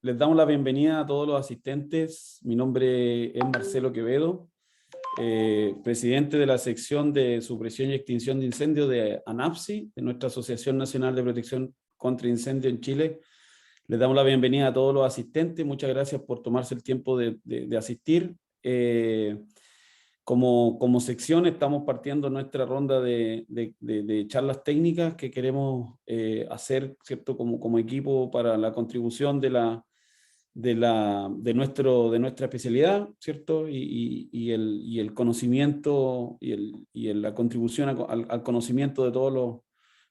les damos la bienvenida a todos los asistentes. Mi nombre es Marcelo Quevedo, presidente de la sección de supresión y extinción de incendios de ANAPSI, de nuestra Asociación Nacional de Protección contra Incendios en Chile. Les damos la bienvenida a todos los asistentes. Muchas gracias por tomarse el tiempo de asistir. Como sección estamos partiendo nuestra ronda de charlas técnicas que queremos hacer, ¿cierto? Como equipo para la contribución de nuestra especialidad, ¿cierto? Y el conocimiento y la contribución al conocimiento de todos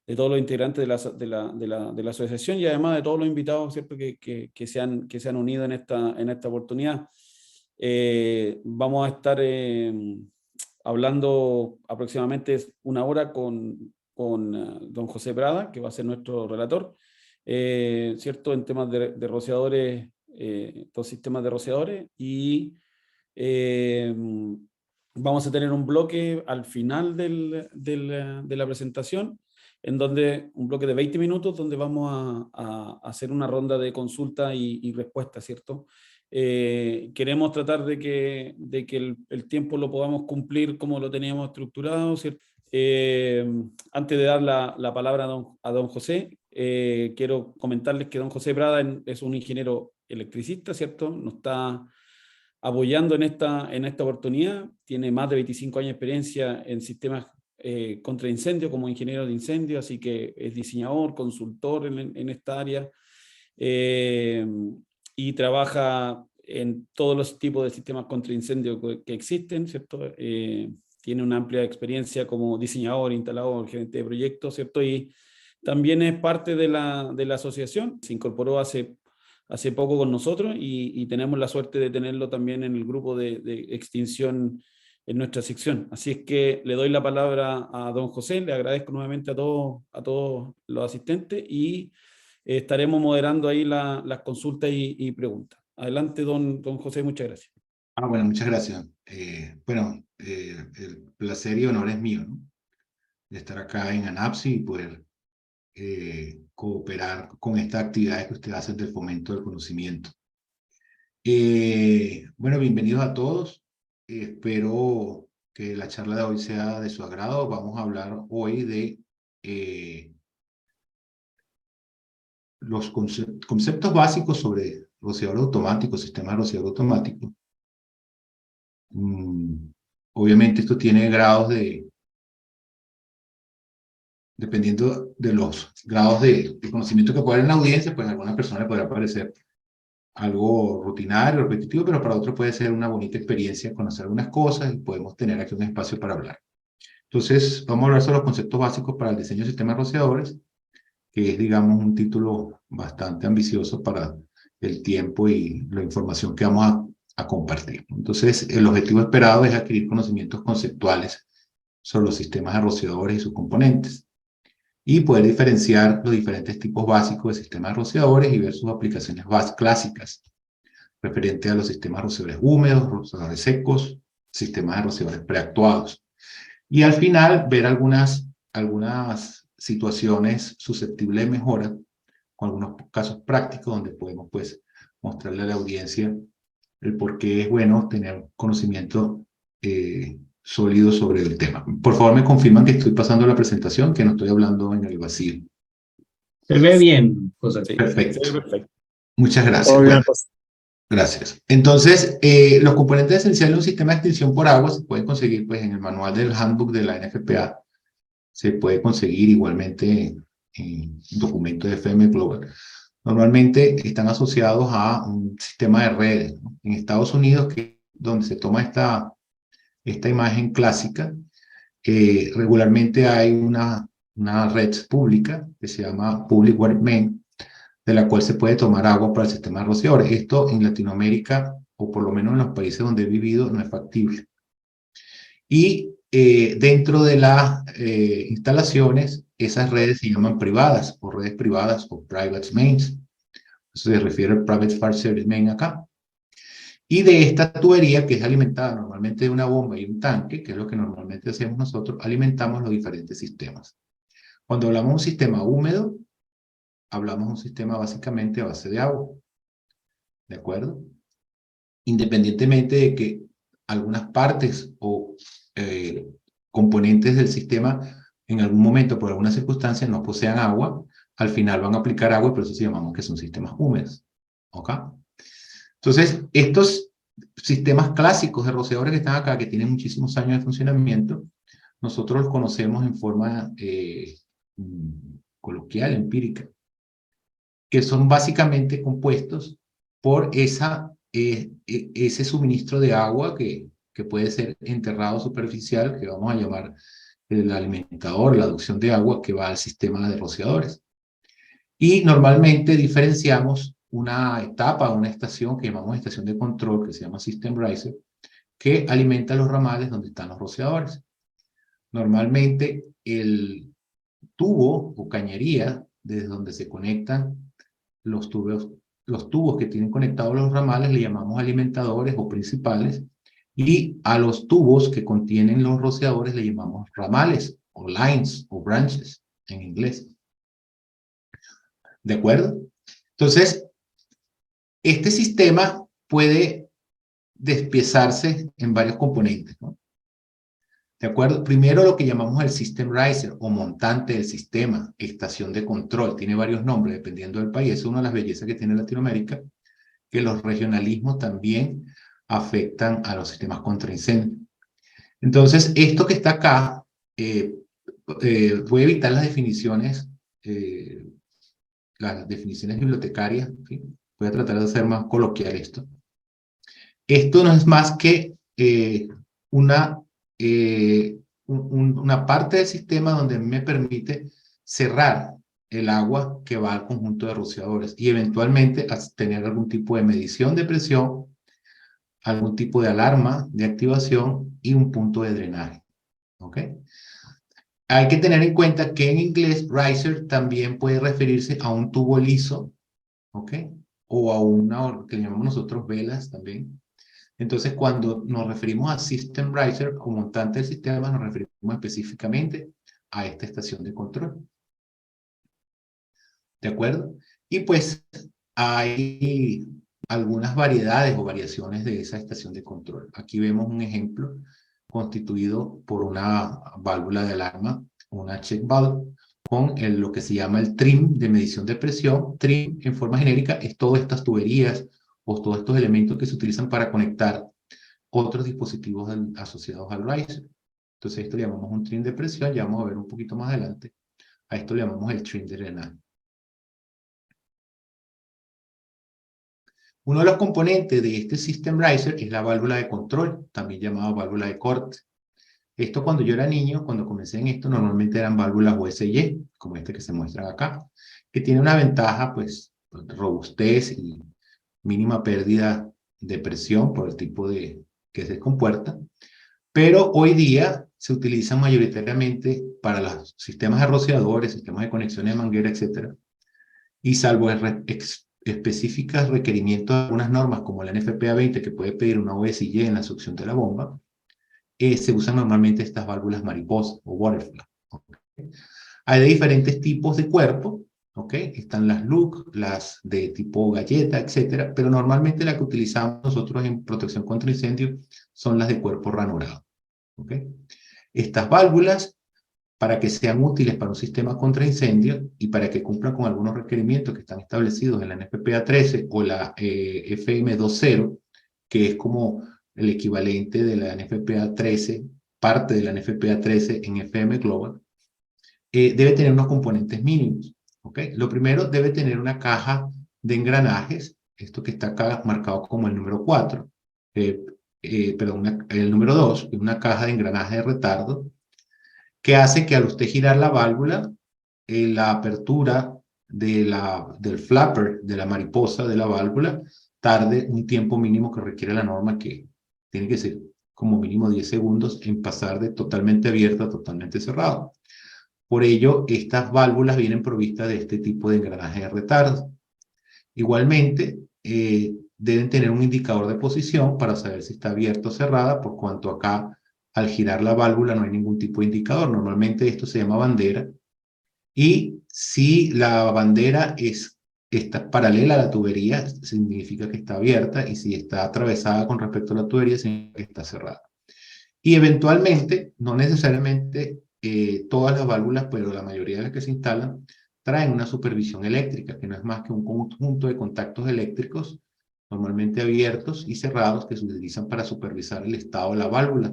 los integrantes de la asociación y además de todos los invitados, ¿cierto? Que se han unido en esta oportunidad. Vamos a estar hablando aproximadamente una hora con don José Prada, que va a ser nuestro relator, ¿cierto? En temas de rociadores, dos sistemas de rociadores, y vamos a tener un bloque al final de la presentación, en donde un bloque de 20 minutos, donde vamos a hacer una ronda de consulta y respuesta, ¿cierto? Queremos tratar de que el tiempo lo podamos cumplir como lo teníamos estructurado, ¿cierto? Antes de dar la palabra a don José, quiero comentarles que don José Prada es un ingeniero electricista, ¿cierto? Nos está apoyando en esta oportunidad. Tiene más de 25 años de experiencia en sistemas contra incendios como ingeniero de incendios, así que es diseñador, consultor en esta área, y trabaja en todos los tipos de sistemas contra incendios que existen, ¿cierto? Tiene una amplia experiencia como diseñador, instalador, gerente de proyectos, ¿cierto? Y también es parte de la asociación. Se incorporó hace poco con nosotros y tenemos la suerte de tenerlo también en el grupo de extinción en nuestra sección. Así es que le doy la palabra a don José, le agradezco nuevamente a todos los asistentes y estaremos moderando ahí las consultas y preguntas. Adelante, don José, muchas gracias. Bueno, muchas gracias. El placer y honor es mío, ¿no? De estar acá en ANAPSI y poder cooperar con estas actividades que usted hace del fomento del conocimiento. Bueno, bienvenidos a todos. Espero que la charla de hoy sea de su agrado. Vamos a hablar hoy de los conceptos básicos sobre rociador automático, sistema de rociador automático. Obviamente esto tiene grados dependiendo de los grados de conocimiento que pueda haber en la audiencia, pues a algunas personas le podrá parecer algo rutinario, repetitivo, pero para otros puede ser una bonita experiencia conocer algunas cosas y podemos tener aquí un espacio para hablar. Entonces, vamos a hablar sobre los conceptos básicos para el diseño de sistemas rociadores, que es, digamos, un título bastante ambicioso para el tiempo y la información que vamos a compartir. Entonces, el objetivo esperado es adquirir conocimientos conceptuales sobre los sistemas de rociadores y sus componentes, y poder diferenciar los diferentes tipos básicos de sistemas de rociadores y ver sus aplicaciones clásicas, referente a los sistemas de rociadores húmedos, rociadores secos, sistemas de rociadores preactuados. Y al final, ver algunas situaciones susceptibles de mejora, con algunos casos prácticos donde podemos, pues, mostrarle a la audiencia el por qué es bueno tener conocimiento sólido sobre el tema. Por favor, me confirman que estoy pasando la presentación, que no estoy hablando en el vacío. Se ve bien, José. Sí, Perfecto. sí, perfecto. Muchas gracias. Bueno, gracias. Entonces, los componentes esenciales de un sistema de extinción por agua se pueden conseguir, pues, en el manual del handbook de la NFPA. Se puede conseguir igualmente en documentos de FM Global. Normalmente están asociados a un sistema de redes, ¿no? En Estados Unidos, que es donde se toma esta imagen clásica, regularmente hay una red pública que se llama Public Water Main, de la cual se puede tomar agua para el sistema de rociadores. Esto en Latinoamérica, o por lo menos en los países donde he vivido, no es factible. Y dentro de las instalaciones, esas redes se llaman privadas, o redes privadas, o private mains. Eso se refiere al Private Fire Service Main acá. Y de esta tubería, que es alimentada normalmente de una bomba y un tanque, que es lo que normalmente hacemos nosotros, alimentamos los diferentes sistemas. Cuando hablamos de un sistema húmedo, hablamos de un sistema básicamente a base de agua. ¿de acuerdo? Independientemente de que algunas partes o componentes del sistema en algún momento, por alguna circunstancia, no posean agua, al final van a aplicar agua y por eso se llamamos que son sistemas húmedos. ¿Ok? Entonces, estos sistemas clásicos de rociadores que están acá, que tienen muchísimos años de funcionamiento, nosotros los conocemos en forma coloquial, empírica, que son básicamente compuestos por ese suministro de agua que puede ser enterrado superficial, que vamos a llamar el alimentador, la aducción de agua que va al sistema de rociadores. Y normalmente diferenciamos una etapa, una estación que llamamos estación de control, que se llama System Riser, que alimenta los ramales donde están los rociadores. Normalmente el tubo o cañería desde donde se conectan los tubos que tienen conectados los ramales le llamamos alimentadores o principales, y a los tubos que contienen los rociadores le llamamos ramales o lines o branches en inglés. ¿De acuerdo? Entonces, este sistema puede despiezarse en varios componentes, ¿no? ¿De acuerdo? Primero lo que llamamos el System Riser o montante del sistema, estación de control. Tiene varios nombres dependiendo del país. Es una de las bellezas que tiene Latinoamérica, que los regionalismos también afectan a los sistemas contra incendio. Entonces, esto que está acá, voy a evitar las definiciones bibliotecarias, ¿sí? Voy a tratar de hacer más coloquial esto. Esto no es más que una parte del sistema donde me permite cerrar el agua que va al conjunto de rociadores y eventualmente tener algún tipo de medición de presión, algún tipo de alarma de activación y un punto de drenaje. ¿Ok? Hay que tener en cuenta que en inglés riser también puede referirse a un tubo liso, ¿ok? O a una que llamamos nosotros velas también. Entonces, cuando nos referimos a System Riser o montante del sistema, nos referimos específicamente a esta estación de control. ¿De acuerdo? Y pues hay algunas variedades o variaciones de esa estación de control. Aquí vemos un ejemplo constituido por una válvula de alarma, una check valve, con lo que se llama el trim de medición de presión. Trim, en forma genérica, es todas estas tuberías o todos estos elementos que se utilizan para conectar otros dispositivos asociados al riser. Entonces, esto le llamamos un trim de presión, ya vamos a ver un poquito más adelante. A esto le llamamos el trim de drenaje. Uno de los componentes de este System Riser es la válvula de control, también llamada válvula de corte. Esto cuando yo era niño, cuando comencé en esto, normalmente eran válvulas USY, como este que se muestra acá, que tiene una ventaja, pues, robustez y mínima pérdida de presión por el tipo de que se compuerta. Pero hoy día se utilizan mayoritariamente para los sistemas de rociadores, sistemas de conexiones de manguera, etc. Y salvo específicos requerimientos de algunas normas como la NFPA 20 que puede pedir una USY en la succión de la bomba, se usan normalmente estas válvulas mariposa o butterfly. ¿Okay? Hay de diferentes tipos de cuerpo, ¿ok? Están las LUC, las de tipo galleta, etcétera, pero normalmente la que utilizamos nosotros en protección contra incendio son las de cuerpo ranurado. ¿Ok? Estas válvulas, para que sean útiles para un sistema contra incendio y para que cumplan con algunos requerimientos que están establecidos en la NFPA 13 o la FM 20, que es como el equivalente de la NFPA 13, parte de la NFPA 13 en FM Global, debe tener unos componentes mínimos. ¿Ok? Lo primero, debe tener una caja de engranajes, esto que está acá marcado como el número 4, perdón, el número 2, una caja de engranaje de retardo, que hace que al usted girar la válvula, la apertura del flapper, de la mariposa de la válvula, tarde un tiempo mínimo que requiere la norma, que tiene que ser como mínimo 10 segundos en pasar de totalmente abierto a totalmente cerrado. Por ello, estas válvulas vienen provistas de este tipo de engranaje de retardo. Igualmente, deben tener un indicador de posición para saber si está abierta o cerrada, por cuanto acá, al girar la válvula, no hay ningún tipo de indicador. Normalmente esto se llama bandera. Y si la bandera es está paralela a la tubería, significa que está abierta, y si está atravesada con respecto a la tubería, significa que está cerrada. Y eventualmente, no necesariamente todas las válvulas, pero la mayoría de las que se instalan, traen una supervisión eléctrica, que no es más que un conjunto de contactos eléctricos, normalmente abiertos y cerrados, que se utilizan para supervisar el estado de la válvula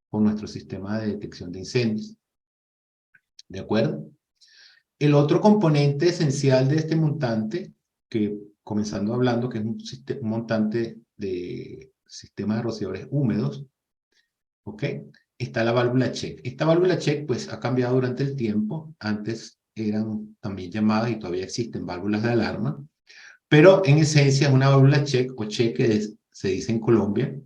con nuestro sistema de detección de incendios. ¿De acuerdo? El otro componente esencial de este montante, que comenzando hablando que es un montante de sistema de rociadores húmedos, ¿ok? Está la válvula check. Esta válvula check pues ha cambiado durante el tiempo. Antes eran también llamadas, y todavía existen, válvulas de alarma, pero en esencia es una válvula check, o check que se dice en Colombia,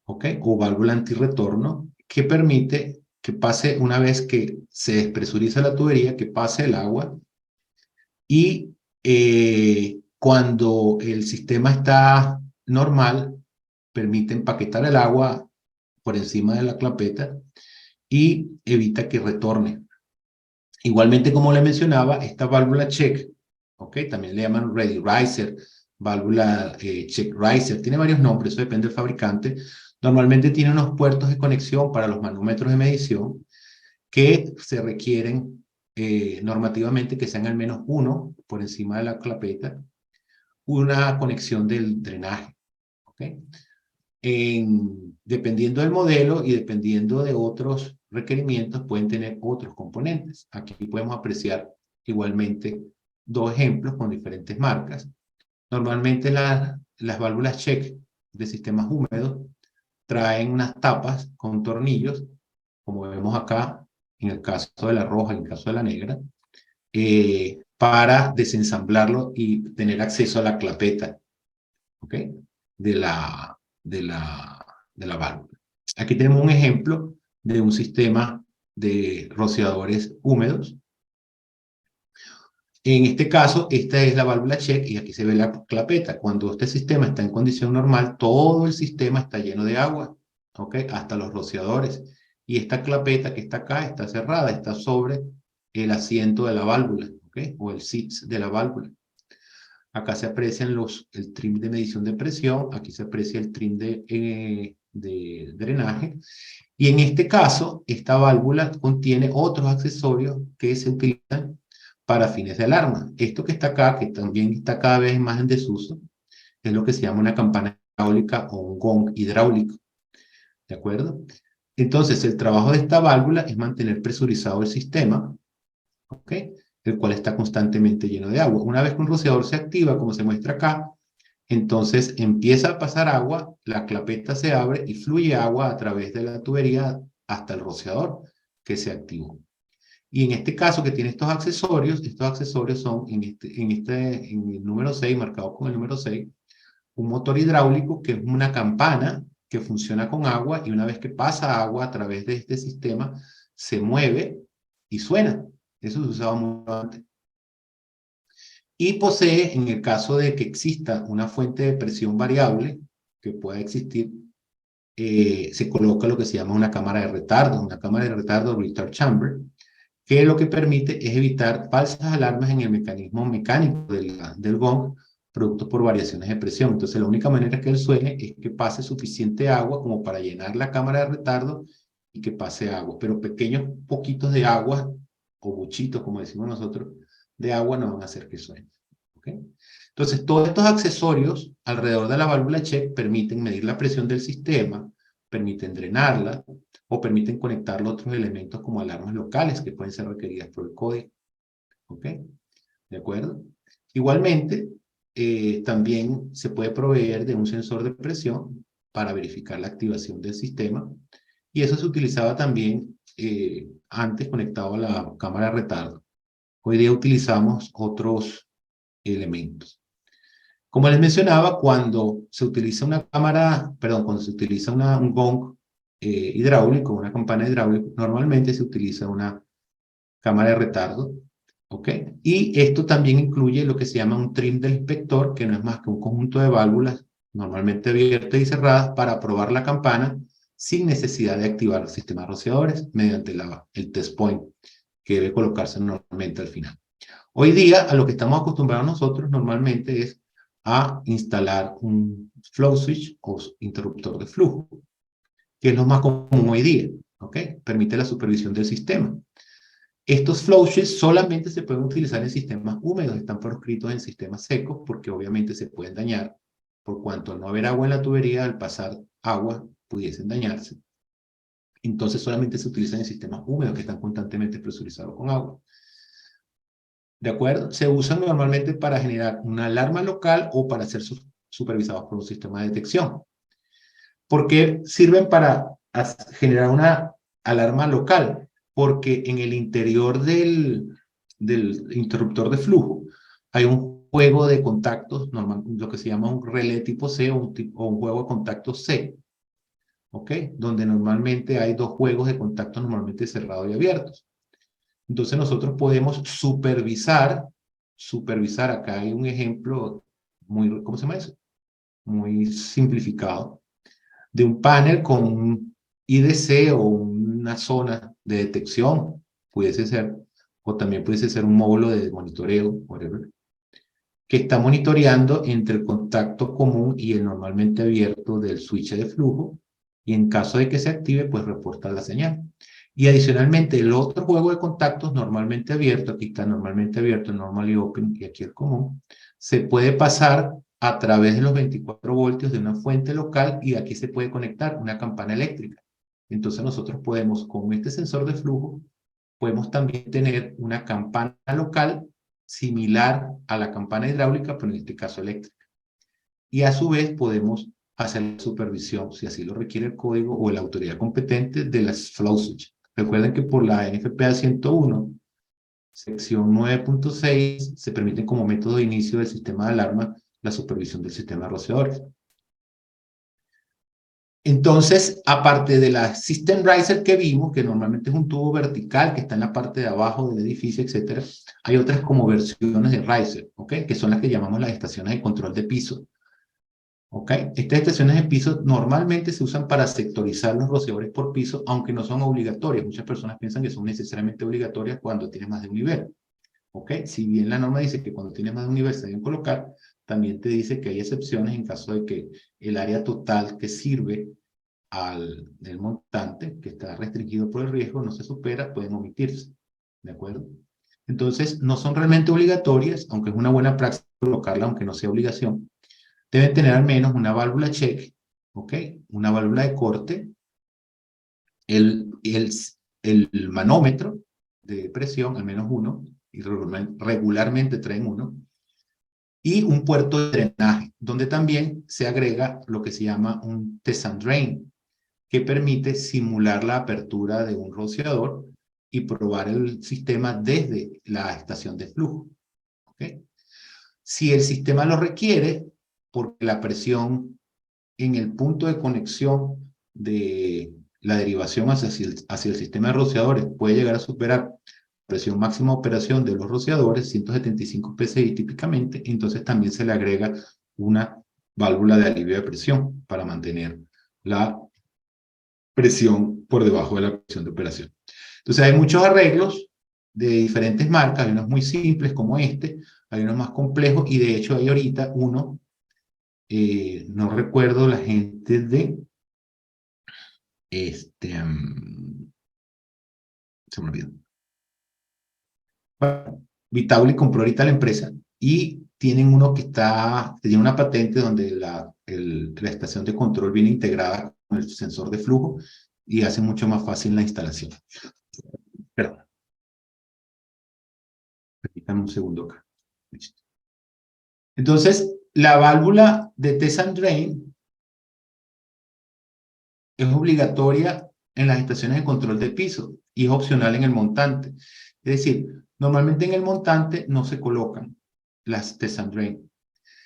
¿ok? O válvula antirretorno, que permite que pase, una vez que se despresuriza la tubería, que pase el agua, y cuando el sistema está normal, permite empaquetar el agua por encima de la clapeta y evita que retorne. Igualmente, como le mencionaba, esta válvula check, ¿ok? También le llaman ready riser, válvula check riser, tiene varios nombres, eso depende del fabricante. Normalmente tiene unos puertos de conexión para los manómetros de medición que se requieren normativamente que sean al menos uno por encima de la clapeta, una conexión del drenaje, ¿ok? Dependiendo del modelo y dependiendo de otros requerimientos, pueden tener otros componentes. Aquí podemos apreciar igualmente dos ejemplos con diferentes marcas. Normalmente las válvulas check de sistemas húmedos traen unas tapas con tornillos, como vemos acá, en el caso de la roja y en el caso de la negra, para desensamblarlo y tener acceso a la clapeta, ¿ok? de la válvula. Aquí tenemos un ejemplo de un sistema de rociadores húmedos. En este caso, esta es la válvula check y aquí se ve la clapeta. Cuando este sistema está en condición normal, todo el sistema está lleno de agua, ¿ok? Hasta los rociadores. Y esta clapeta que está acá está cerrada, está sobre el asiento de la válvula, ¿ok? O el sits de la válvula. Acá se aprecian el trim de medición de presión, aquí se aprecia el trim de drenaje. Y en este caso, esta válvula contiene otros accesorios que se utilizan para fines de alarma. Esto que está acá, que también está cada vez más en desuso, es lo que se llama una campana hidráulica o un gong hidráulico. ¿De acuerdo? Entonces, el trabajo de esta válvula es mantener presurizado el sistema, ¿ok? El cual está constantemente lleno de agua. Una vez que un rociador se activa, como se muestra acá, entonces empieza a pasar agua, la clapeta se abre y fluye agua a través de la tubería hasta el rociador que se activó. Y en este caso que tiene estos accesorios son en el número 6, marcado con el número 6, un motor hidráulico que es una campana que funciona con agua, y una vez que pasa agua a través de este sistema, se mueve y suena. Eso se usaba mucho antes. Y posee, en el caso de que exista una fuente de presión variable, que pueda existir, se coloca lo que se llama una cámara de retardo retard chamber, que lo que permite es evitar falsas alarmas en el mecanismo mecánico del gong, producto por variaciones de presión. Entonces, la única manera que él suene es que pase suficiente agua como para llenar la cámara de retardo y que pase agua. Pero pequeños poquitos de agua, o buchitos, como decimos nosotros, de agua no van a hacer que suene. ¿Okay? Entonces, todos estos accesorios alrededor de la válvula check permiten medir la presión del sistema, permiten drenarla, o permiten conectarlo a otros elementos como alarmas locales que pueden ser requeridas por el código. ¿Ok? ¿De acuerdo? Igualmente, también se puede proveer de un sensor de presión para verificar la activación del sistema, y eso se utilizaba también antes conectado a la cámara de retardo. Hoy día utilizamos otros elementos. Como les mencionaba, cuando se utiliza cuando se utiliza un gong hidráulico, una campana hidráulica, normalmente se utiliza una cámara de retardo, ¿ok? Y esto también incluye lo que se llama un trim del inspector, que no es más que un conjunto de válvulas, normalmente abiertas y cerradas, para probar la campana sin necesidad de activar el sistema de rociadores mediante el test point, que debe colocarse normalmente al final. Hoy día, a lo que estamos acostumbrados nosotros normalmente es a instalar un flow switch o interruptor de flujo, que es lo más común hoy día, ¿ok? Permite la supervisión del sistema. Estos flow switches solamente se pueden utilizar en sistemas húmedos, están proscritos en sistemas secos porque obviamente se pueden dañar, por cuanto al no haber agua en la tubería, al pasar agua pudiesen dañarse. Entonces solamente se utilizan en sistemas húmedos que están constantemente presurizados con agua. ¿De acuerdo? Se usan normalmente para generar una alarma local o para ser supervisados por un sistema de detección. ¿Por qué sirven para generar una alarma local? Porque en el interior del interruptor de flujo hay un juego de contactos, normal, lo que se llama un relé tipo C o un juego de contactos C, ¿ok? Donde normalmente hay dos juegos de contactos normalmente cerrados y abiertos. Entonces nosotros podemos supervisar, acá hay un ejemplo muy, ¿cómo se llama eso? Muy simplificado, de un panel con un IDC o una zona de detección, pudiese ser, o también pudiese ser un módulo de monitoreo, whatever, que está monitoreando entre el contacto común y el normalmente abierto del switch de flujo, y en caso de que se active, pues reporta la señal. Y adicionalmente, el otro juego de contactos normalmente abierto, aquí está normalmente abierto, normally open, y aquí el común, se puede pasar a través de los 24 voltios de una fuente local, y aquí se puede conectar una campana eléctrica. Entonces nosotros podemos, con este sensor de flujo, podemos también tener una campana local similar a la campana hidráulica, pero en este caso eléctrica. Y a su vez podemos hacer la supervisión, si así lo requiere el código o la autoridad competente, de las flow switch. Recuerden que por la NFPA 101, sección 9.6, se permite como método de inicio del sistema de alarma la supervisión del sistema de rociadores. Entonces, aparte de la System Riser que vimos, que normalmente es un tubo vertical que está en la parte de abajo del edificio, etcétera, hay otras como versiones de Riser, ¿ok? Que son las que llamamos las estaciones de control de piso, ¿ok? Estas estaciones de piso normalmente se usan para sectorizar los rociadores por piso, aunque no son obligatorias. Muchas personas piensan que son necesariamente obligatorias cuando tienes más de un nivel, ¿ok? Si bien la norma dice que cuando tienes más de un nivel se deben colocar, también te dice que hay excepciones en caso de que el área total que sirve del montante, que está restringido por el riesgo, no se supera, pueden omitirse, ¿de acuerdo? Entonces, no son realmente obligatorias, aunque es una buena práctica colocarla, aunque no sea obligación. Deben tener al menos una válvula check, ¿ok? Una válvula de corte, el manómetro de presión, al menos uno, y regularmente traen uno, y un puerto de drenaje, donde también se agrega lo que se llama un test and drain, que permite simular la apertura de un rociador y probar el sistema desde la estación de flujo, ¿okay? Si el sistema lo requiere, porque la presión en el punto de conexión de la derivación hacia el sistema de rociadores puede llegar a superar presión máxima de operación de los rociadores, 175 psi típicamente, entonces también se le agrega una válvula de alivio de presión para mantener la presión por debajo de la presión de operación. Entonces hay muchos arreglos de diferentes marcas, hay unos muy simples como este, hay unos más complejos, y de hecho hay ahorita uno, no recuerdo la gente de, se me olvidó. Bueno, Vitauli compró ahorita la empresa y tienen uno que tiene una patente donde la estación de control viene integrada con el sensor de flujo y hace mucho más fácil la instalación. Perdón. Permítanme un segundo acá. Listo. Entonces, la válvula de test and drain es obligatoria en las estaciones de control de piso y es opcional en el montante. Es decir, normalmente en el montante no se colocan las test and drain.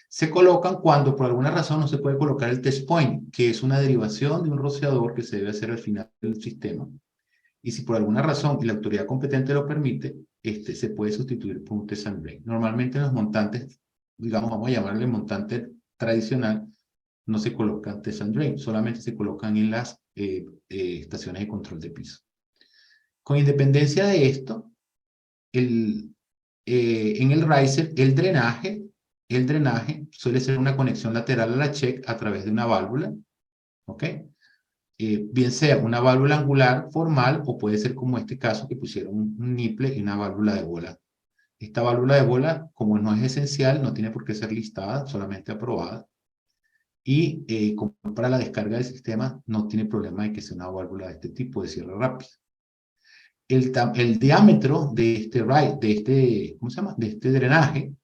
Se colocan cuando por alguna razón no se puede colocar el test point, que es una derivación de un rociador que se debe hacer al final del sistema. Y si por alguna razón y la autoridad competente lo permite, se puede sustituir por un test and drain. Normalmente en los montantes, digamos, vamos a llamarle montante tradicional, no se colocan test and drain, solamente se colocan en las estaciones de control de piso. Con independencia de esto, en el riser, el drenaje suele ser una conexión lateral a la check a través de una válvula, ¿ok? Bien sea una válvula angular formal o puede ser como este caso que pusieron un nipple y una válvula de bola. Esta válvula de bola, como no es esencial, no tiene por qué ser listada, solamente aprobada. Y como para la descarga del sistema, no tiene problema de que sea una válvula de este tipo, de cierre rápido. El diámetro ¿cómo se llama? De este drenaje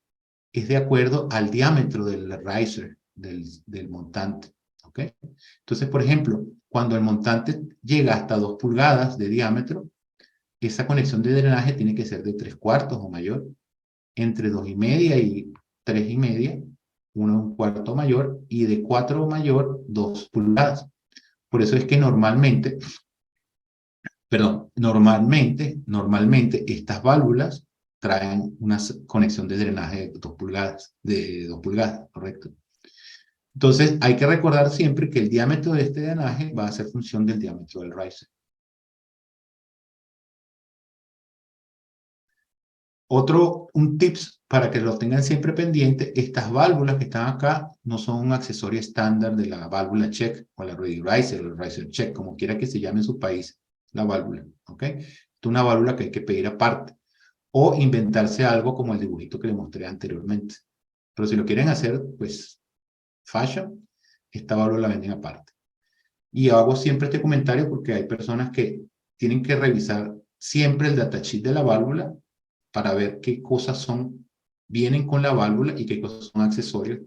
es de acuerdo al diámetro del riser, del montante. ¿Ok? Entonces, por ejemplo, cuando el montante llega hasta 2 pulgadas de diámetro, esa conexión de drenaje tiene que ser de 3/4 o mayor, entre 2,5 y 3,5, 1/4 mayor, y de 4 o mayor, 2 pulgadas. Por eso es que normalmente estas válvulas traen una conexión de drenaje de 2 pulgadas, correcto. Entonces, hay que recordar siempre que el diámetro de este drenaje va a ser función del diámetro del riser. Un tips para que lo tengan siempre pendiente: estas válvulas que están acá no son un accesorio estándar de la válvula check o la ready riser o el riser check, como quiera que se llame en su país la válvula, ¿ok? Es una válvula que hay que pedir aparte o inventarse algo como el dibujito que les mostré anteriormente. Pero si lo quieren hacer, pues, fashion, esta válvula la venden aparte. Y hago siempre este comentario porque hay personas que tienen que revisar siempre el datasheet de la válvula para ver qué cosas vienen con la válvula y qué cosas son accesorios,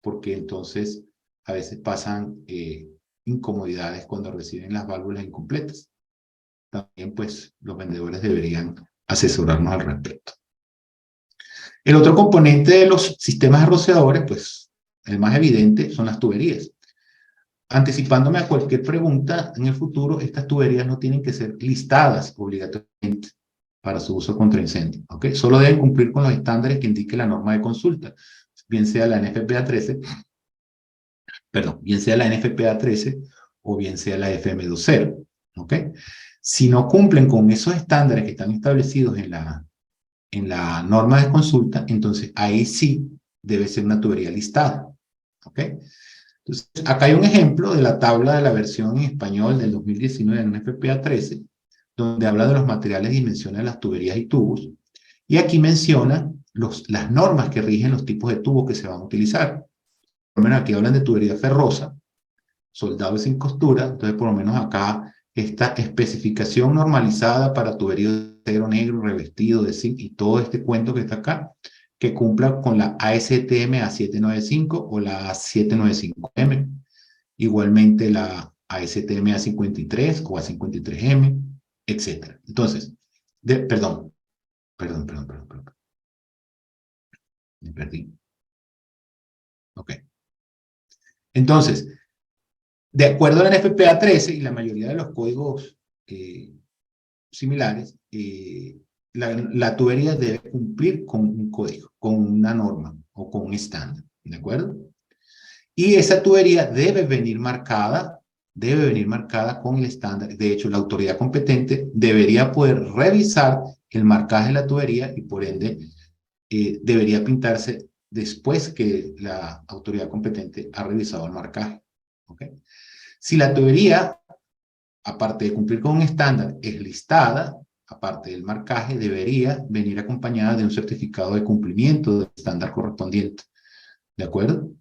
porque entonces a veces pasan incomodidades cuando reciben las válvulas incompletas. También, pues, los vendedores deberían asesorarnos al respecto. El otro componente de los sistemas rociadores, pues, el más evidente, son las tuberías. Anticipándome a cualquier pregunta en el futuro, estas tuberías no tienen que ser listadas obligatoriamente para su uso contra incendio, ¿ok? Solo deben cumplir con los estándares que indique la norma de consulta, bien sea la NFPA 13, bien sea la NFPA 13 o bien sea la FM20, ¿ok? Si no cumplen con esos estándares que están establecidos en la norma de consulta, entonces ahí sí debe ser una tubería listada, ¿ok? Entonces, acá hay un ejemplo de la tabla de la versión en español del 2019 en NFPA 13, donde habla de los materiales y dimensiones de las tuberías y tubos, y aquí menciona las normas que rigen los tipos de tubos que se van a utilizar. Por lo menos aquí hablan de tubería ferrosa, soldado y sin costura. Entonces, por lo menos acá, esta especificación normalizada para tuberío de acero negro revestido de zinc y todo este cuento que está acá, que cumpla con la ASTM A795 o la A795M. Igualmente la ASTM A53 o A53M, etc. Entonces, perdón. Me perdí. Ok. Entonces, de acuerdo a la NFPA 13 y la mayoría de los códigos similares, la tubería debe cumplir con un código, con una norma o con un estándar, ¿de acuerdo? Y esa tubería debe venir marcada con el estándar. De hecho, la autoridad competente debería poder revisar el marcaje de la tubería y por ende debería pintarse después que la autoridad competente ha revisado el marcaje. ¿Okay? Si la tubería, aparte de cumplir con un estándar, es listada, aparte del marcaje, debería venir acompañada de un certificado de cumplimiento del estándar correspondiente. ¿De acuerdo?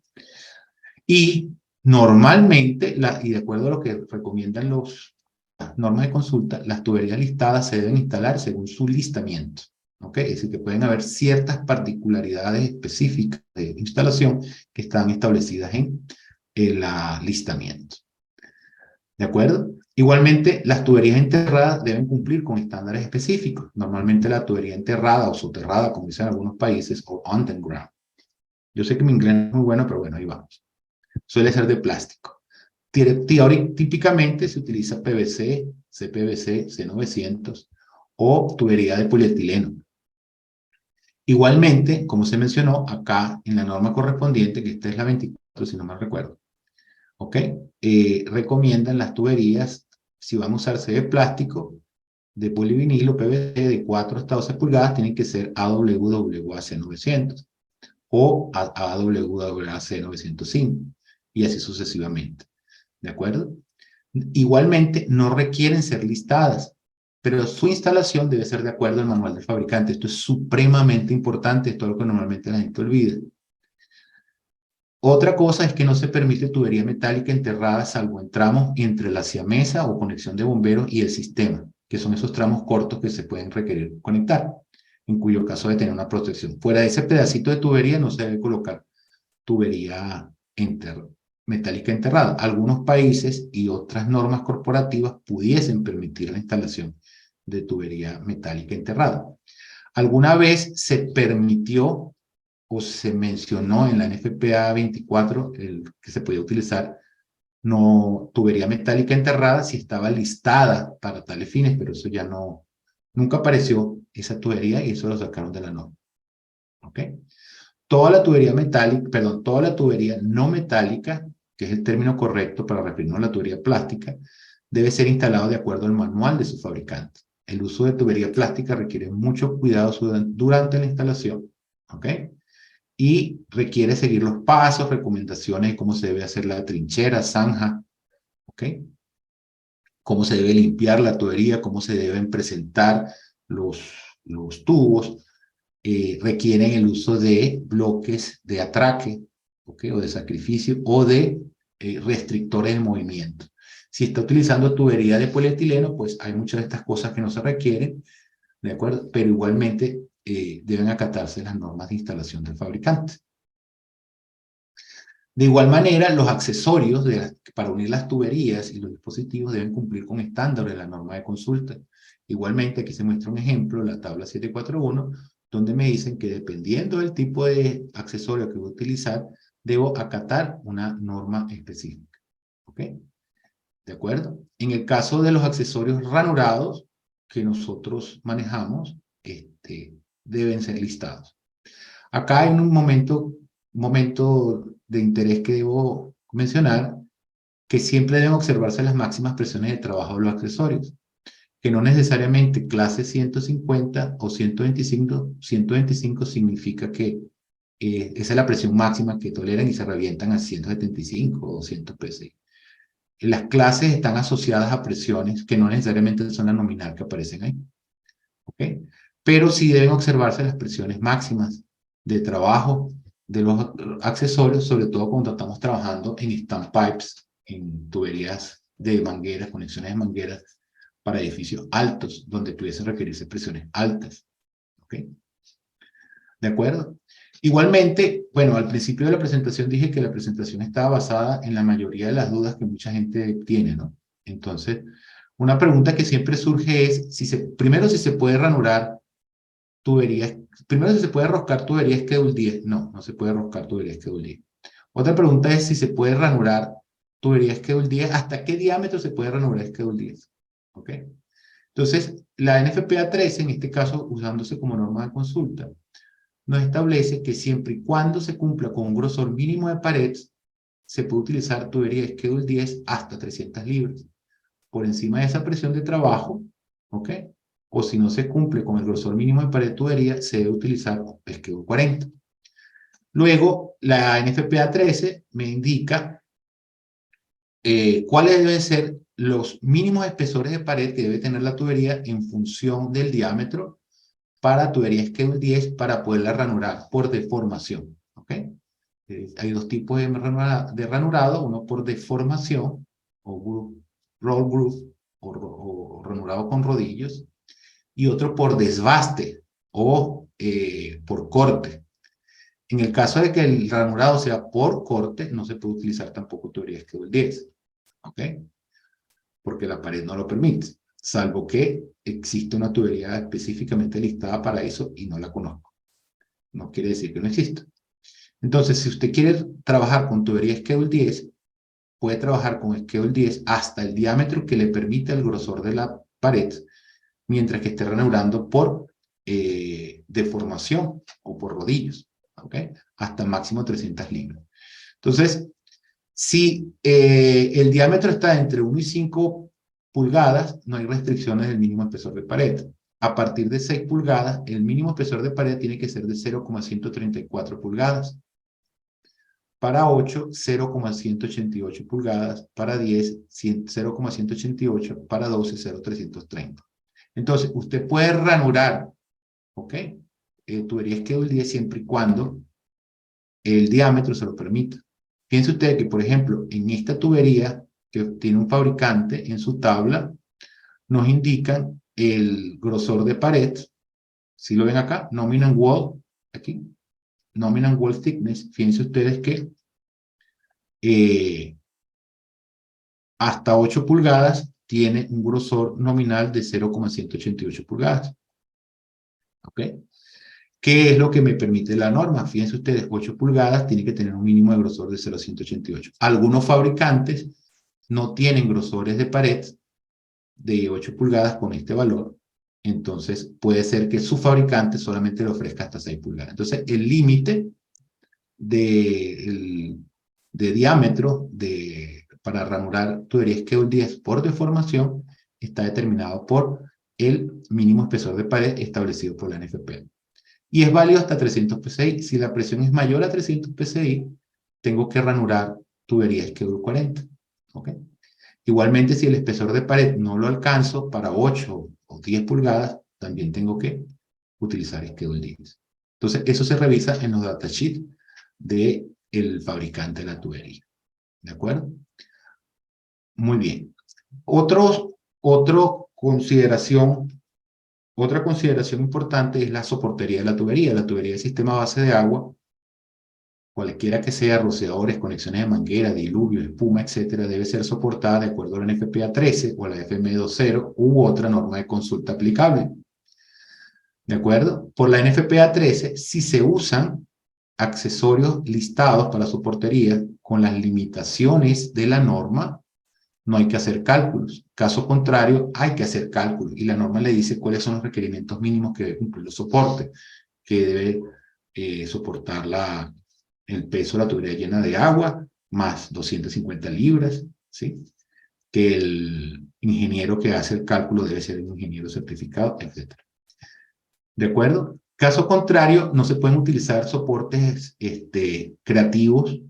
Y normalmente, y de acuerdo a lo que recomiendan las normas de consulta, las tuberías listadas se deben instalar según su listamiento. ¿Ok? Es decir, que pueden haber ciertas particularidades específicas de instalación que están establecidas en el listamiento. ¿De acuerdo? Igualmente, las tuberías enterradas deben cumplir con estándares específicos. Normalmente la tubería enterrada o soterrada, como dicen algunos países, o underground. Yo sé que mi inglés no es muy bueno, pero bueno, ahí vamos. Suele ser de plástico. Típicamente se utiliza PVC, CPVC, C900 o tubería de polietileno. Igualmente, como se mencionó acá en la norma correspondiente, que esta es la 24, si no mal recuerdo, ¿ok? Recomiendan las tuberías, si van a usarse de plástico, de polivinilo PVC de 4 hasta 12 pulgadas tienen que ser AWWAC 900 o AWWAC 905 y así sucesivamente. ¿De acuerdo? Igualmente, no requieren ser listadas, pero su instalación debe ser de acuerdo al manual del fabricante. Esto es supremamente importante, esto es lo que normalmente la gente olvida. Otra cosa es que no se permite tubería metálica enterrada salvo en tramos entre la siamesa o conexión de bomberos y el sistema, que son esos tramos cortos que se pueden requerir conectar, en cuyo caso debe tener una protección. Fuera de ese pedacito de tubería no se debe colocar tubería metálica enterrada. Algunos países y otras normas corporativas pudiesen permitir la instalación de tubería metálica enterrada. ¿Alguna vez se permitió o se mencionó en la NFPA 24 que se podía utilizar tubería metálica enterrada si estaba listada para tales fines? Pero eso ya nunca apareció esa tubería y eso lo sacaron de la norma. ¿Ok? Toda la tubería metálica, toda la tubería no metálica, que es el término correcto para referirnos a la tubería plástica, debe ser instalado de acuerdo al manual de su fabricante. El uso de tubería plástica requiere mucho cuidado durante la instalación, ¿ok? Y requiere seguir los pasos, recomendaciones de cómo se debe hacer la trinchera, zanja, ¿ok? Cómo se debe limpiar la tubería, cómo se deben presentar los tubos. Requieren el uso de bloques de atraque, ¿okay? O de sacrificio, o de restrictores de movimiento. Si está utilizando tubería de polietileno, pues hay muchas de estas cosas que no se requieren, ¿de acuerdo? Pero igualmente deben acatarse las normas de instalación del fabricante. De igual manera, los accesorios para unir las tuberías y los dispositivos deben cumplir con estándares de la norma de consulta. Igualmente, aquí se muestra un ejemplo, la tabla 741, donde me dicen que dependiendo del tipo de accesorio que voy a utilizar, debo acatar una norma específica. ¿Ok? ¿De acuerdo? En el caso de los accesorios ranurados que nosotros manejamos, deben ser listados. Acá hay un momento de interés que debo mencionar, que siempre deben observarse las máximas presiones de trabajo de los accesorios, que no necesariamente clase 150 o 125 significa que esa es la presión máxima que toleran y se revientan a 175 o 200 psi. Las clases están asociadas a presiones que no necesariamente son la nominal que aparecen ahí. ¿Ok? Pero sí deben observarse las presiones máximas de trabajo de los accesorios, sobre todo cuando estamos trabajando en standpipes, en tuberías de mangueras, conexiones de mangueras para edificios altos, donde pudiesen requerirse presiones altas. ¿Ok? ¿De acuerdo? Igualmente, bueno, al principio de la presentación dije que la presentación estaba basada en la mayoría de las dudas que mucha gente tiene, ¿no? Entonces, una pregunta que siempre surge es, primero, si se puede ranurar tuberías, primero si se puede roscar tuberías Schedule 10. No, no se puede roscar tuberías Schedule 10. Otra pregunta es si se puede ranurar tuberías Schedule 10, ¿hasta qué diámetro se puede ranurar Schedule 10? ¿Ok? Entonces, la NFPA 13, en este caso, usándose como norma de consulta, nos establece que siempre y cuando se cumpla con un grosor mínimo de pared, se puede utilizar tubería Schedule 10 hasta 300 libras. Por encima de esa presión de trabajo, ¿ok? O si no se cumple con el grosor mínimo de pared de tubería, se debe utilizar Schedule 40. Luego, la NFPA 13 me indica cuáles deben ser los mínimos espesores de pared que debe tener la tubería en función del diámetro para tubería Schedule 10 para poderla ranurar por deformación. ¿Ok? Hay dos tipos de ranurado, uno por deformación o roll groove o ranurado con rodillos, y otro por desbaste o por corte. En el caso de que el ranurado sea por corte, no se puede utilizar tampoco tubería Schedule 10. ¿Ok? Porque la pared no lo permite, salvo que existe una tubería específicamente listada para eso y no la conozco. No quiere decir que no exista. Entonces, si usted quiere trabajar con tubería Schedule 10, puede trabajar con Schedule 10 hasta el diámetro que le permite el grosor de la pared, mientras que esté ranurando por deformación o por rodillos, ¿ok? Hasta máximo 300 libras. Entonces, si el diámetro está entre 1 y 5 pulgadas, no hay restricciones del mínimo espesor de pared. A partir de 6 pulgadas, el mínimo espesor de pared tiene que ser de 0,134 pulgadas. Para 8, 0,188 pulgadas. Para 10, 0,188. Para 12, 0,330. Entonces, usted puede ranurar, ¿ok? Tubería Schedule 10 siempre y cuando el diámetro se lo permita. Fíjense ustedes que, por ejemplo, en esta tubería que tiene un fabricante en su tabla, nos indican el grosor de pared. Si lo ven acá, nominal wall, aquí, nominal wall thickness. Fíjense ustedes que hasta 8 pulgadas tiene un grosor nominal de 0,188 pulgadas. ¿Ok? ¿Qué es lo que me permite la norma? Fíjense ustedes, 8 pulgadas tiene que tener un mínimo de grosor de 0,188. Algunos fabricantes no tienen grosores de pared de 8 pulgadas con este valor. Entonces, puede ser que su fabricante solamente le ofrezca hasta 6 pulgadas. Entonces, el límite de diámetro para ranurar tuberías Schedule 10 por deformación está determinado por el mínimo espesor de pared establecido por la NFPA. Y es válido hasta 300 psi. Si la presión es mayor a 300 psi, tengo que ranurar tuberías Schedule 40. ¿Ok? Igualmente, si el espesor de pared no lo alcanzo para 8 o 10 pulgadas, también tengo que utilizar Schedule 10. Entonces, eso se revisa en los datasheets del fabricante de la tubería. ¿De acuerdo? Muy bien. Otra consideración importante es la soportería de la tubería. La tubería del sistema base de agua, cualquiera que sea, rociadores, conexiones de manguera, diluvio, espuma, etcétera, debe ser soportada de acuerdo a la NFPA 13 o la FM20 u otra norma de consulta aplicable. ¿De acuerdo? Por la NFPA 13, si se usan accesorios listados para soportería con las limitaciones de la norma, no hay que hacer cálculos. Caso contrario, hay que hacer cálculos. Y la norma le dice cuáles son los requerimientos mínimos que debe cumplir los soportes, que debe soportar el peso de la tubería llena de agua, más 250 libras, ¿sí? Que el ingeniero que hace el cálculo debe ser un ingeniero certificado, etc. ¿De acuerdo? Caso contrario, no se pueden utilizar soportes creativos,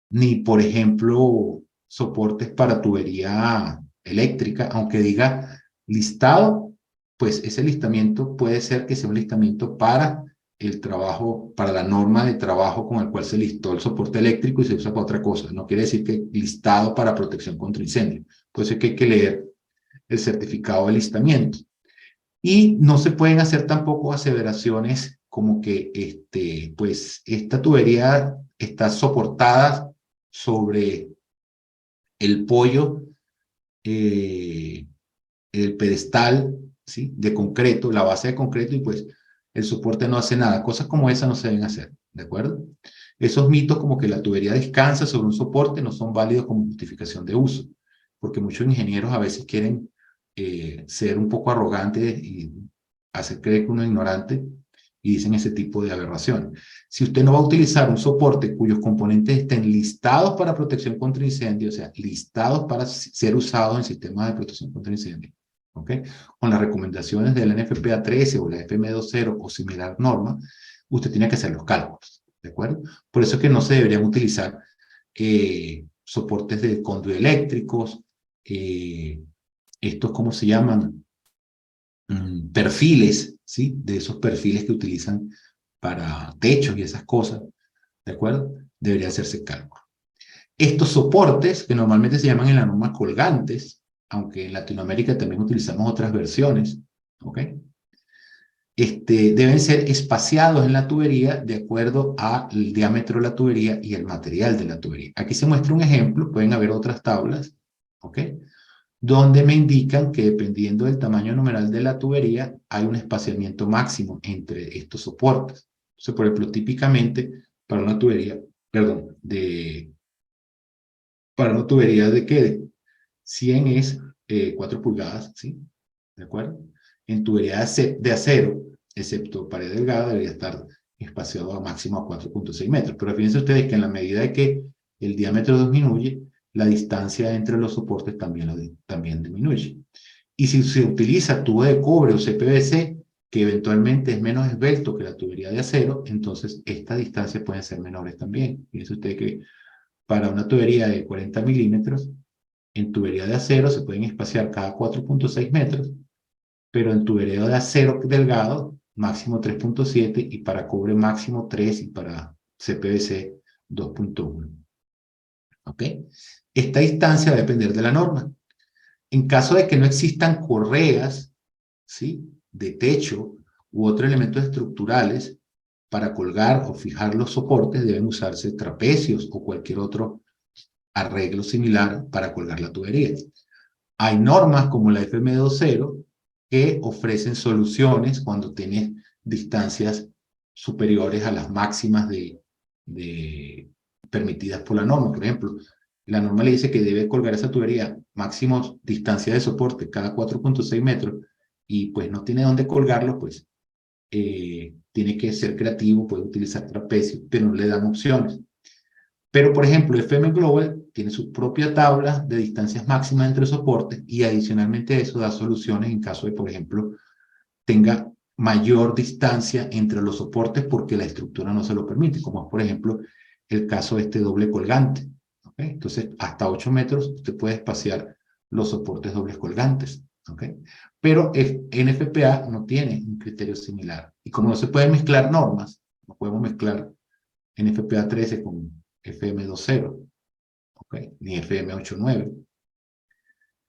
ni, por ejemplo, soportes para tubería eléctrica, aunque diga listado, pues ese listamiento puede ser que sea un listamiento para el trabajo, para la norma de trabajo con el cual se listó el soporte eléctrico y se usa para otra cosa. No quiere decir que listado para protección contra incendio. Por eso es que hay que leer el certificado de listamiento. Y no se pueden hacer tampoco aseveraciones como que pues esta tubería está soportada sobre el pollo, el pedestal, ¿sí? De concreto, la base de concreto, y pues el soporte no hace nada. Cosas como esas no se deben hacer, ¿de acuerdo? Esos mitos como que la tubería descansa sobre un soporte no son válidos como justificación de uso, porque muchos ingenieros a veces quieren ser un poco arrogantes y hacer creer que uno es ignorante y dicen ese tipo de aberraciones. Si usted no va a utilizar un soporte cuyos componentes estén listados para protección contra incendio, o sea, listados para ser usados en sistemas de protección contra incendio, ¿ok? Con las recomendaciones de la NFPA 13 o la FM20 o similar norma, usted tiene que hacer los cálculos, ¿de acuerdo? Por eso es que no se deberían utilizar soportes de conductos eléctricos, estos, ¿cómo se llaman? Perfiles, ¿sí? De esos perfiles que utilizan para techos y esas cosas, ¿de acuerdo? Debería hacerse cálculo. Estos soportes, que normalmente se llaman en la norma colgantes, aunque en Latinoamérica también utilizamos otras versiones, ¿ok? Deben ser espaciados en la tubería de acuerdo al diámetro de la tubería y el material de la tubería. Aquí se muestra un ejemplo, pueden haber otras tablas, ¿ok? Donde me indican que dependiendo del tamaño numeral de la tubería, hay un espaciamiento máximo entre estos soportes. Entonces, por ejemplo, típicamente para una tubería, perdón, para una tubería de ¿qué? De 100 es 4 pulgadas, ¿sí? ¿De acuerdo? En tubería de acero, excepto pared delgada, debería estar espaciado a máximo a 4.6 metros. Pero fíjense ustedes que en la medida de que el diámetro disminuye, la distancia entre los soportes también disminuye. Y si se utiliza tubo de cobre o CPVC, que eventualmente es menos esbelto que la tubería de acero, entonces estas distancias pueden ser menores también. Fíjense usted que para una tubería de 40 milímetros, en tubería de acero se pueden espaciar cada 4.6 metros, pero en tubería de acero delgado, máximo 3.7, y para cobre máximo 3, y para CPVC 2.1. ¿Ok? Esta distancia va a depender de la norma. En caso de que no existan correas, ¿sí?, de techo u otros elementos estructurales para colgar o fijar los soportes, deben usarse trapecios o cualquier otro arreglo similar para colgar la tubería. Hay normas como la FM20 que ofrecen soluciones cuando tienes distancias superiores a las máximas permitidas por la norma. Por ejemplo, la norma le dice que debe colgar esa tubería máximo distancia de soporte cada 4.6 metros, y pues no tiene dónde colgarlo, pues tiene que ser creativo, puede utilizar trapecio, pero no le dan opciones. Pero, por ejemplo, FM Global tiene su propia tabla de distancias máximas entre soportes, y adicionalmente a eso da soluciones en caso de, por ejemplo, tenga mayor distancia entre los soportes porque la estructura no se lo permite, como es, por ejemplo, el caso de este doble colgante. ¿Okay? Entonces, hasta 8 metros usted puede espaciar los soportes dobles colgantes. ¿Okay? Pero NFPA no tiene un criterio similar. Y como no se pueden mezclar normas, no podemos mezclar NFPA 13 con FM20, ¿okay?, ni FM89.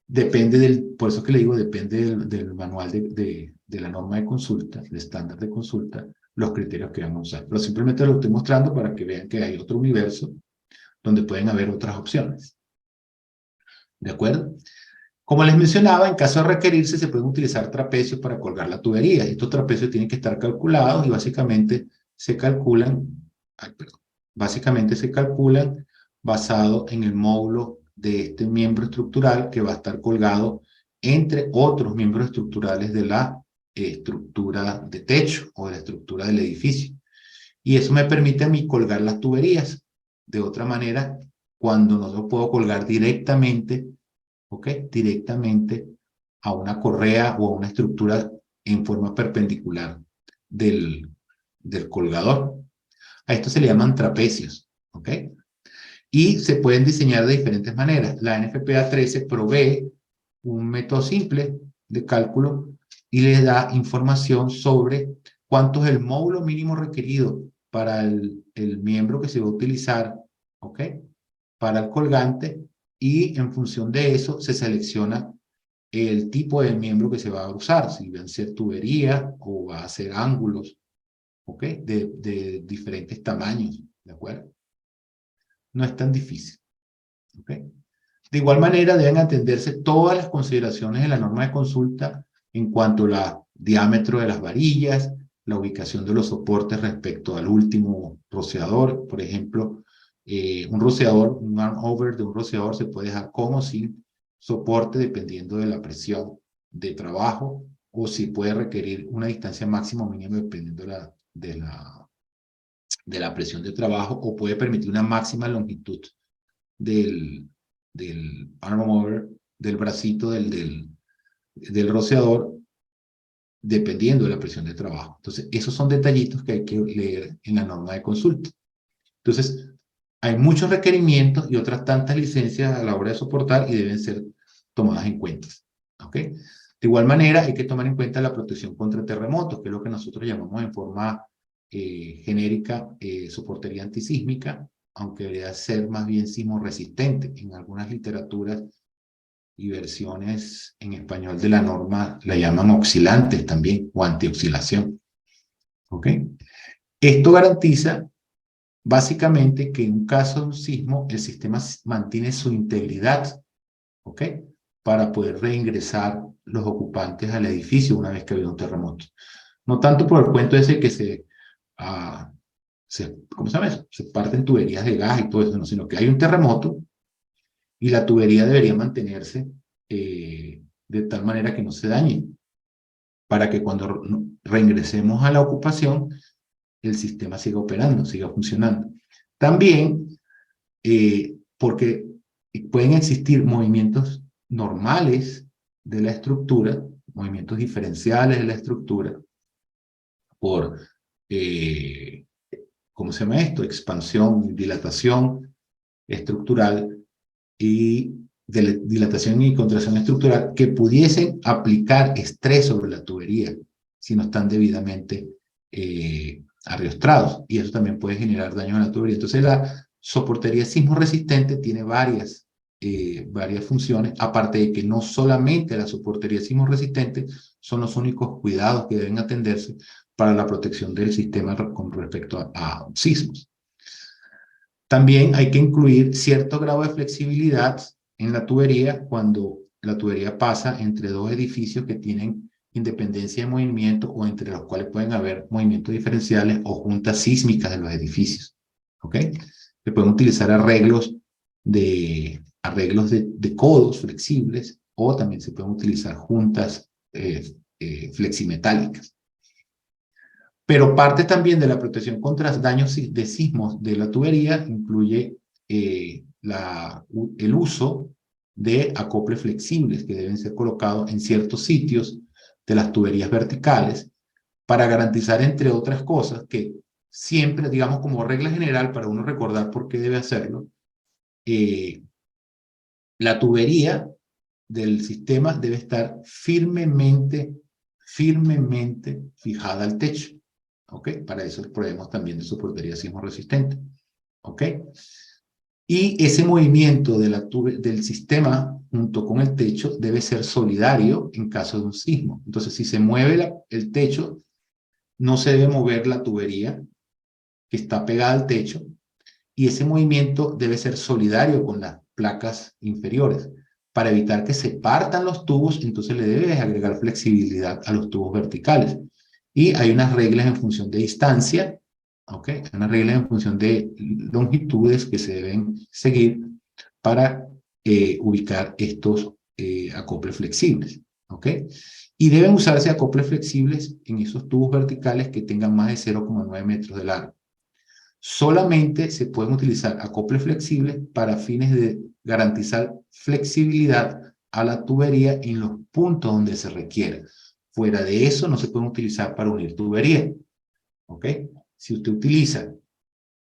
Depende por eso que le digo, depende del manual de la norma de consulta, del estándar de consulta, los criterios que vamos a usar. Pero simplemente lo estoy mostrando para que vean que hay otro universo donde pueden haber otras opciones. ¿De acuerdo? Como les mencionaba, en caso de requerirse, se pueden utilizar trapecios para colgar la tubería. Estos trapecios tienen que estar calculados y básicamente se calculan, basado en el módulo de este miembro estructural que va a estar colgado entre otros miembros estructurales de la estructura de techo o de la estructura del edificio. Y eso me permite a mí colgar las tuberías. De otra manera, cuando no lo puedo colgar directamente, ¿ok?, directamente a una correa o a una estructura en forma perpendicular del colgador. A esto se le llaman trapecios, ¿ok? Y se pueden diseñar de diferentes maneras. La NFPA 13 provee un método simple de cálculo y le da información sobre cuánto es el módulo mínimo requerido para el miembro que se va a utilizar, ¿ok?, para el colgante, y en función de eso se selecciona el tipo de miembro que se va a usar, si va a ser tubería o va a ser ángulos, ¿ok?, de diferentes tamaños, ¿de acuerdo? No es tan difícil, ¿ok? De igual manera, deben atenderse todas las consideraciones de la norma de consulta en cuanto al diámetro de las varillas, la ubicación de los soportes respecto al último rociador. Por ejemplo, un rociador, un arm over de un rociador se puede dejar con o sin soporte dependiendo de la presión de trabajo, o si puede requerir una distancia máxima o mínima dependiendo de la presión de trabajo, o puede permitir una máxima longitud del arm over, del bracito del rociador, dependiendo de la presión de trabajo. Entonces, esos son detallitos que hay que leer en la norma de consulta. Entonces, hay muchos requerimientos y otras tantas licencias a la hora de soportar y deben ser tomadas en cuenta. ¿Ok? De igual manera, hay que tomar en cuenta la protección contra terremotos, que es lo que nosotros llamamos en forma genérica soportería antisísmica, aunque debería ser más bien sismo resistente. En algunas literaturas y versiones en español de la norma la llaman oscilantes también, o antioscilación. ¿Ok? Esto garantiza básicamente que en un caso de un sismo el sistema mantiene su integridad, ¿ok?, para poder reingresar los ocupantes al edificio una vez que ha habido un terremoto. No tanto por el cuento ese que ¿cómo se llama eso?, se parten tuberías de gas y todo eso, no, sino que hay un terremoto y la tubería debería mantenerse de tal manera que no se dañe, para que cuando reingresemos a la ocupación el sistema siga operando, siga funcionando. También porque pueden existir movimientos normales de la estructura, movimientos diferenciales de la estructura, por, ¿cómo se llama esto? Expansión, dilatación estructural y dilatación y contracción estructural que pudiesen aplicar estrés sobre la tubería si no están debidamente arriostrados, y eso también puede generar daño a la tubería. Entonces la soportería sismo resistente tiene varias funciones, aparte de que no solamente la soportería sismo resistente son los únicos cuidados que deben atenderse para la protección del sistema con respecto a sismos. También hay que incluir cierto grado de flexibilidad en la tubería cuando la tubería pasa entre dos edificios que tienen independencia de movimiento o entre los cuales pueden haber movimientos diferenciales o juntas sísmicas de los edificios. ¿Ok? Se pueden utilizar arreglos de codos flexibles, o también se pueden utilizar juntas fleximetálicas. Pero parte también de la protección contra daños de sismos de la tubería incluye el uso de acoples flexibles que deben ser colocados en ciertos sitios de las tuberías verticales para garantizar, entre otras cosas, que siempre, digamos, como regla general, para uno recordar por qué debe hacerlo, la tubería del sistema debe estar firmemente fijada al techo. ¿Ok? Para eso proveemos también de soportería sismo resistente. ¿Ok? Y ese movimiento del sistema junto con el techo debe ser solidario en caso de un sismo. Entonces, si se mueve el techo, no se debe mover la tubería que está pegada al techo, y ese movimiento debe ser solidario con las placas inferiores. Para evitar que se partan los tubos, entonces le debes agregar flexibilidad a los tubos verticales. Y hay unas reglas en función de distancia, ¿ok? Hay unas reglas en función de longitudes que se deben seguir para ubicar estos acoples flexibles, ¿ok? Y deben usarse acoples flexibles en esos tubos verticales que tengan más de 0,9 metros de largo. Solamente se pueden utilizar acoples flexibles para fines de garantizar flexibilidad a la tubería en los puntos donde se requiera. Fuera de eso, no se pueden utilizar para unir tubería. ¿Ok? Si usted utiliza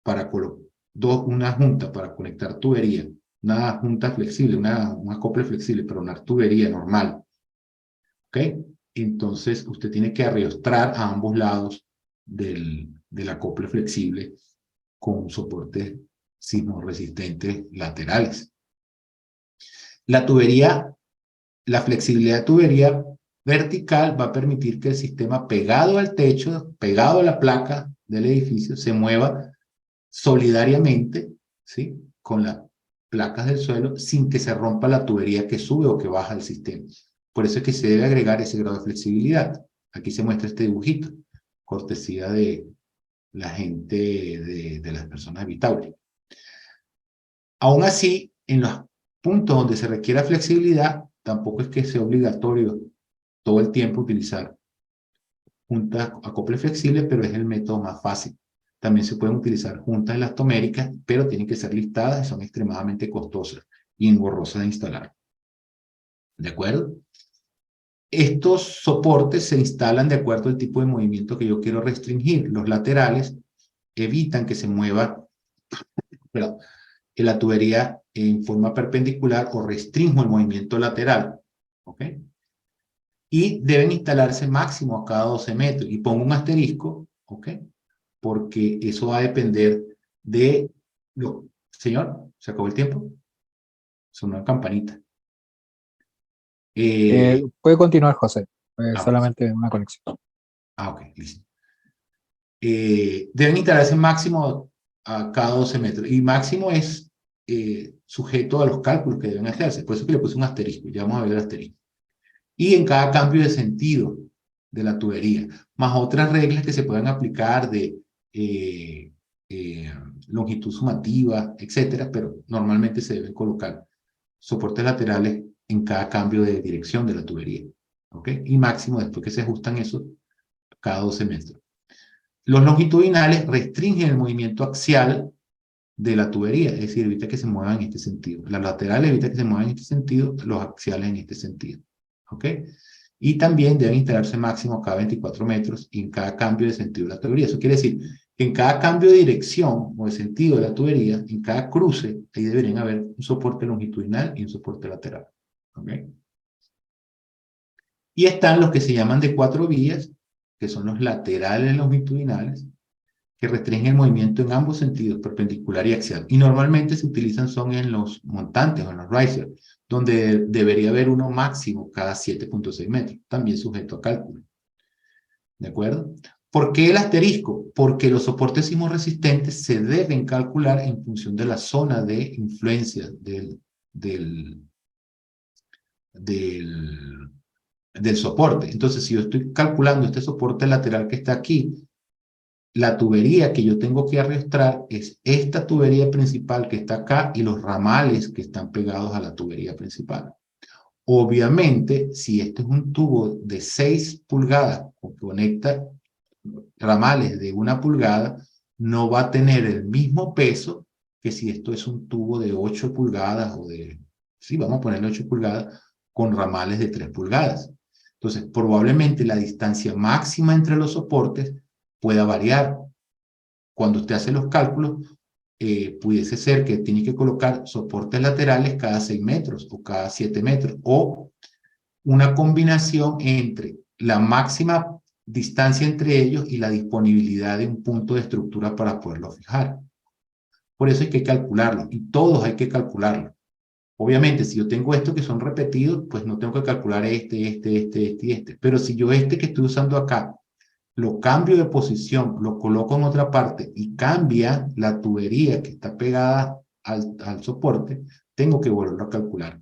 una junta para conectar tubería, una junta flexible, un acople flexible para una tubería normal, ¿ok? Entonces, usted tiene que arrastrar a ambos lados del acople flexible con soportes sismo resistentes laterales. La flexibilidad de tubería vertical va a permitir que el sistema pegado al techo, pegado a la placa del edificio, se mueva solidariamente, ¿sí? Con las placas del suelo, sin que se rompa la tubería que sube o que baja el sistema. Por eso es que se debe agregar ese grado de flexibilidad. Aquí se muestra este dibujito, cortesía de la gente de las personas habitables. Aún así, en los puntos donde se requiera flexibilidad, tampoco es que sea obligatorio todo el tiempo utilizar juntas acople flexible, pero es el método más fácil. También se pueden utilizar juntas elastoméricas, pero tienen que ser listadas y son extremadamente costosas y engorrosas de instalar. ¿De acuerdo? Estos soportes se instalan de acuerdo al tipo de movimiento que yo quiero restringir. Los laterales evitan que se mueva la tubería en forma perpendicular o restringo el movimiento lateral. ¿Ok? Y deben instalarse máximo a cada 12 metros. Y pongo un asterisco, ¿ok? Porque eso va a depender de... Señor, ¿se acabó el tiempo? Sonó una campanita. Puede continuar, José. Solamente una conexión. Ok, listo. Deben instalarse máximo a cada 12 metros. Y máximo es sujeto a los cálculos que deben hacerse. Por eso que le puse un asterisco. Ya vamos a ver el asterisco. Y en cada cambio de sentido de la tubería, más otras reglas que se puedan aplicar de longitud sumativa, etcétera, pero normalmente se deben colocar soportes laterales en cada cambio de dirección de la tubería, ¿ok? Y máximo, después que se ajustan eso, cada 12 metros. Los longitudinales restringen el movimiento axial de la tubería, es decir, evita que se muevan en este sentido. Las laterales evita que se muevan en este sentido, los axiales en este sentido. ¿Ok? Y también deben instalarse máximo cada 24 metros y en cada cambio de sentido de la tubería. Eso quiere decir que en cada cambio de dirección o de sentido de la tubería, en cada cruce, ahí deberían haber un soporte longitudinal y un soporte lateral. ¿Ok? Y están los que se llaman de 4 vías, que son los laterales longitudinales, que restringen el movimiento en ambos sentidos, perpendicular y axial. Y normalmente se utilizan son en los montantes o en los risers, donde debería haber uno máximo cada 7.6 metros, también sujeto a cálculo. ¿De acuerdo? ¿Por qué el asterisco? Porque los soportes sismorresistentes se deben calcular en función de la zona de influencia del soporte. Entonces, si yo estoy calculando este soporte lateral que está aquí, la tubería que yo tengo que arrastrar es esta tubería principal que está acá y los ramales que están pegados a la tubería principal. Obviamente, si este es un tubo de 6 pulgadas que conecta ramales de 1 pulgada, no va a tener el mismo peso que si esto es un tubo de 8 pulgadas o de, sí, vamos a ponerle 8 pulgadas con ramales de 3 pulgadas. Entonces, probablemente la distancia máxima entre los soportes pueda variar. Cuando usted hace los cálculos, pudiese ser que tiene que colocar soportes laterales cada 6 metros o cada 7 metros, o una combinación entre la máxima distancia entre ellos y la disponibilidad de un punto de estructura para poderlo fijar. Por eso hay que calcularlo, y todos hay que calcularlo. Obviamente, si yo tengo estos que son repetidos, pues no tengo que calcular este y este. Pero si yo este que estoy usando acá, lo cambio de posición, lo coloco en otra parte y cambia la tubería que está pegada al soporte, tengo que volverlo a calcular.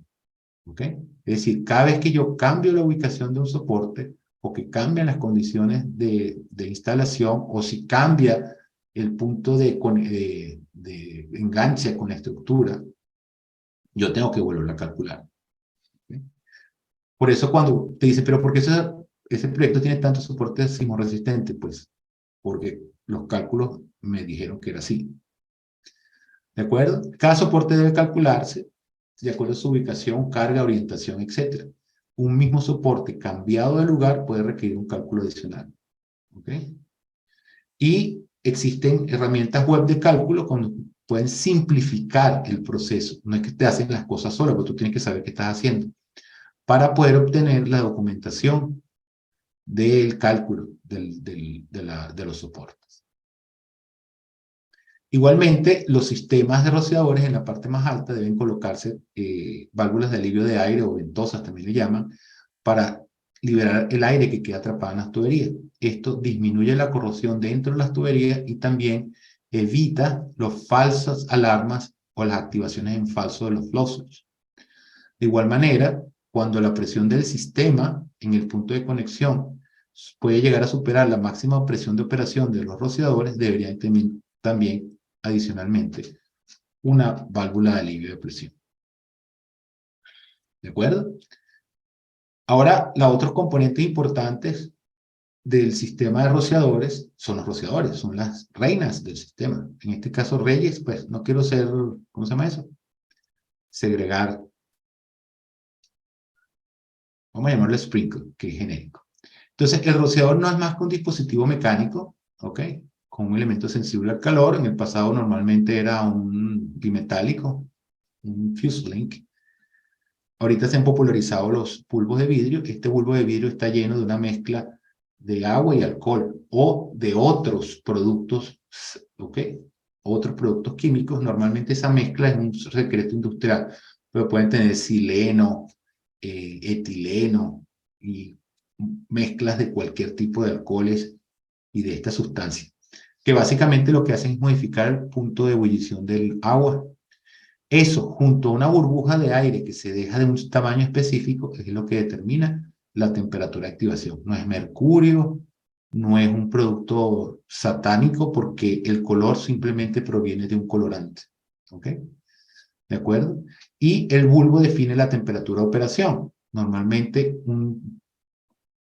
¿Ok? Es decir, cada vez que yo cambio la ubicación de un soporte o que cambian las condiciones de instalación o si cambia el punto de enganche con la estructura, yo tengo que volverlo a calcular. ¿Ok? Por eso cuando te dice, pero ¿por qué ese proyecto tiene tantos soportes sismorresistentes? Pues porque los cálculos me dijeron que era así. ¿De acuerdo? Cada soporte debe calcularse de acuerdo a su ubicación, carga, orientación, etc. Un mismo soporte cambiado de lugar puede requerir un cálculo adicional. ¿Ok? Y existen herramientas web de cálculo cuando pueden simplificar el proceso. No es que te hacen las cosas solas, porque tú tienes que saber qué estás haciendo, para poder obtener la documentación del cálculo de los soportes. Igualmente, los sistemas de rociadores en la parte más alta deben colocarse válvulas de alivio de aire o ventosas también le llaman, para liberar el aire que queda atrapado en las tuberías. Esto disminuye la corrosión dentro de las tuberías y también evita las falsas alarmas o las activaciones en falso de los flow switch. De igual manera, cuando la presión del sistema en el punto de conexión puede llegar a superar la máxima presión de operación de los rociadores, deberían también adicionalmente una válvula de alivio de presión. ¿De acuerdo? Ahora, los otros componentes importantes del sistema de rociadores son los rociadores, son las reinas del sistema. En este caso, reyes, pues no quiero ser, ¿cómo se llama eso? Segregar. Vamos a llamarlo sprinkle, que es genérico. Entonces, el rociador no es más que un dispositivo mecánico, ¿ok? Con un elemento sensible al calor. En el pasado normalmente era un bimetálico, un fuse link. Ahorita se han popularizado los bulbos de vidrio. Este bulbo de vidrio está lleno de una mezcla de agua y alcohol o de otros productos, ¿ok? Otros productos químicos. Normalmente esa mezcla es un secreto industrial, pero pueden tener sileno, etileno y mezclas de cualquier tipo de alcoholes y de esta sustancia, que básicamente lo que hacen es modificar el punto de ebullición del agua. Eso, junto a una burbuja de aire que se deja de un tamaño específico, es lo que determina la temperatura de activación. No es mercurio, no es un producto satánico, porque el color simplemente proviene de un colorante. ¿Ok? ¿De acuerdo? Y el bulbo define la temperatura de operación. Normalmente un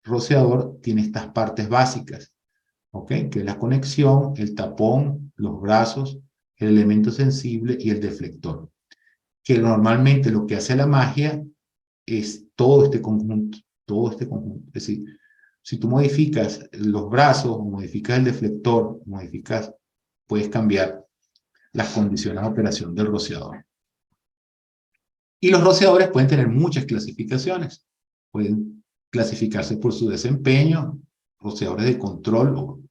rociador tiene estas partes básicas, ¿ok? Que es la conexión, el tapón, los brazos el elemento sensible y el deflector. Que normalmente lo que hace la magia es todo este conjunto, todo este conjunto. Es decir, si tú modificas los brazos, modificas el deflector, puedes cambiar las condiciones de operación del rociador. Y los rociadores pueden tener muchas clasificaciones. Pueden clasificarse por su desempeño, rociadores de control, o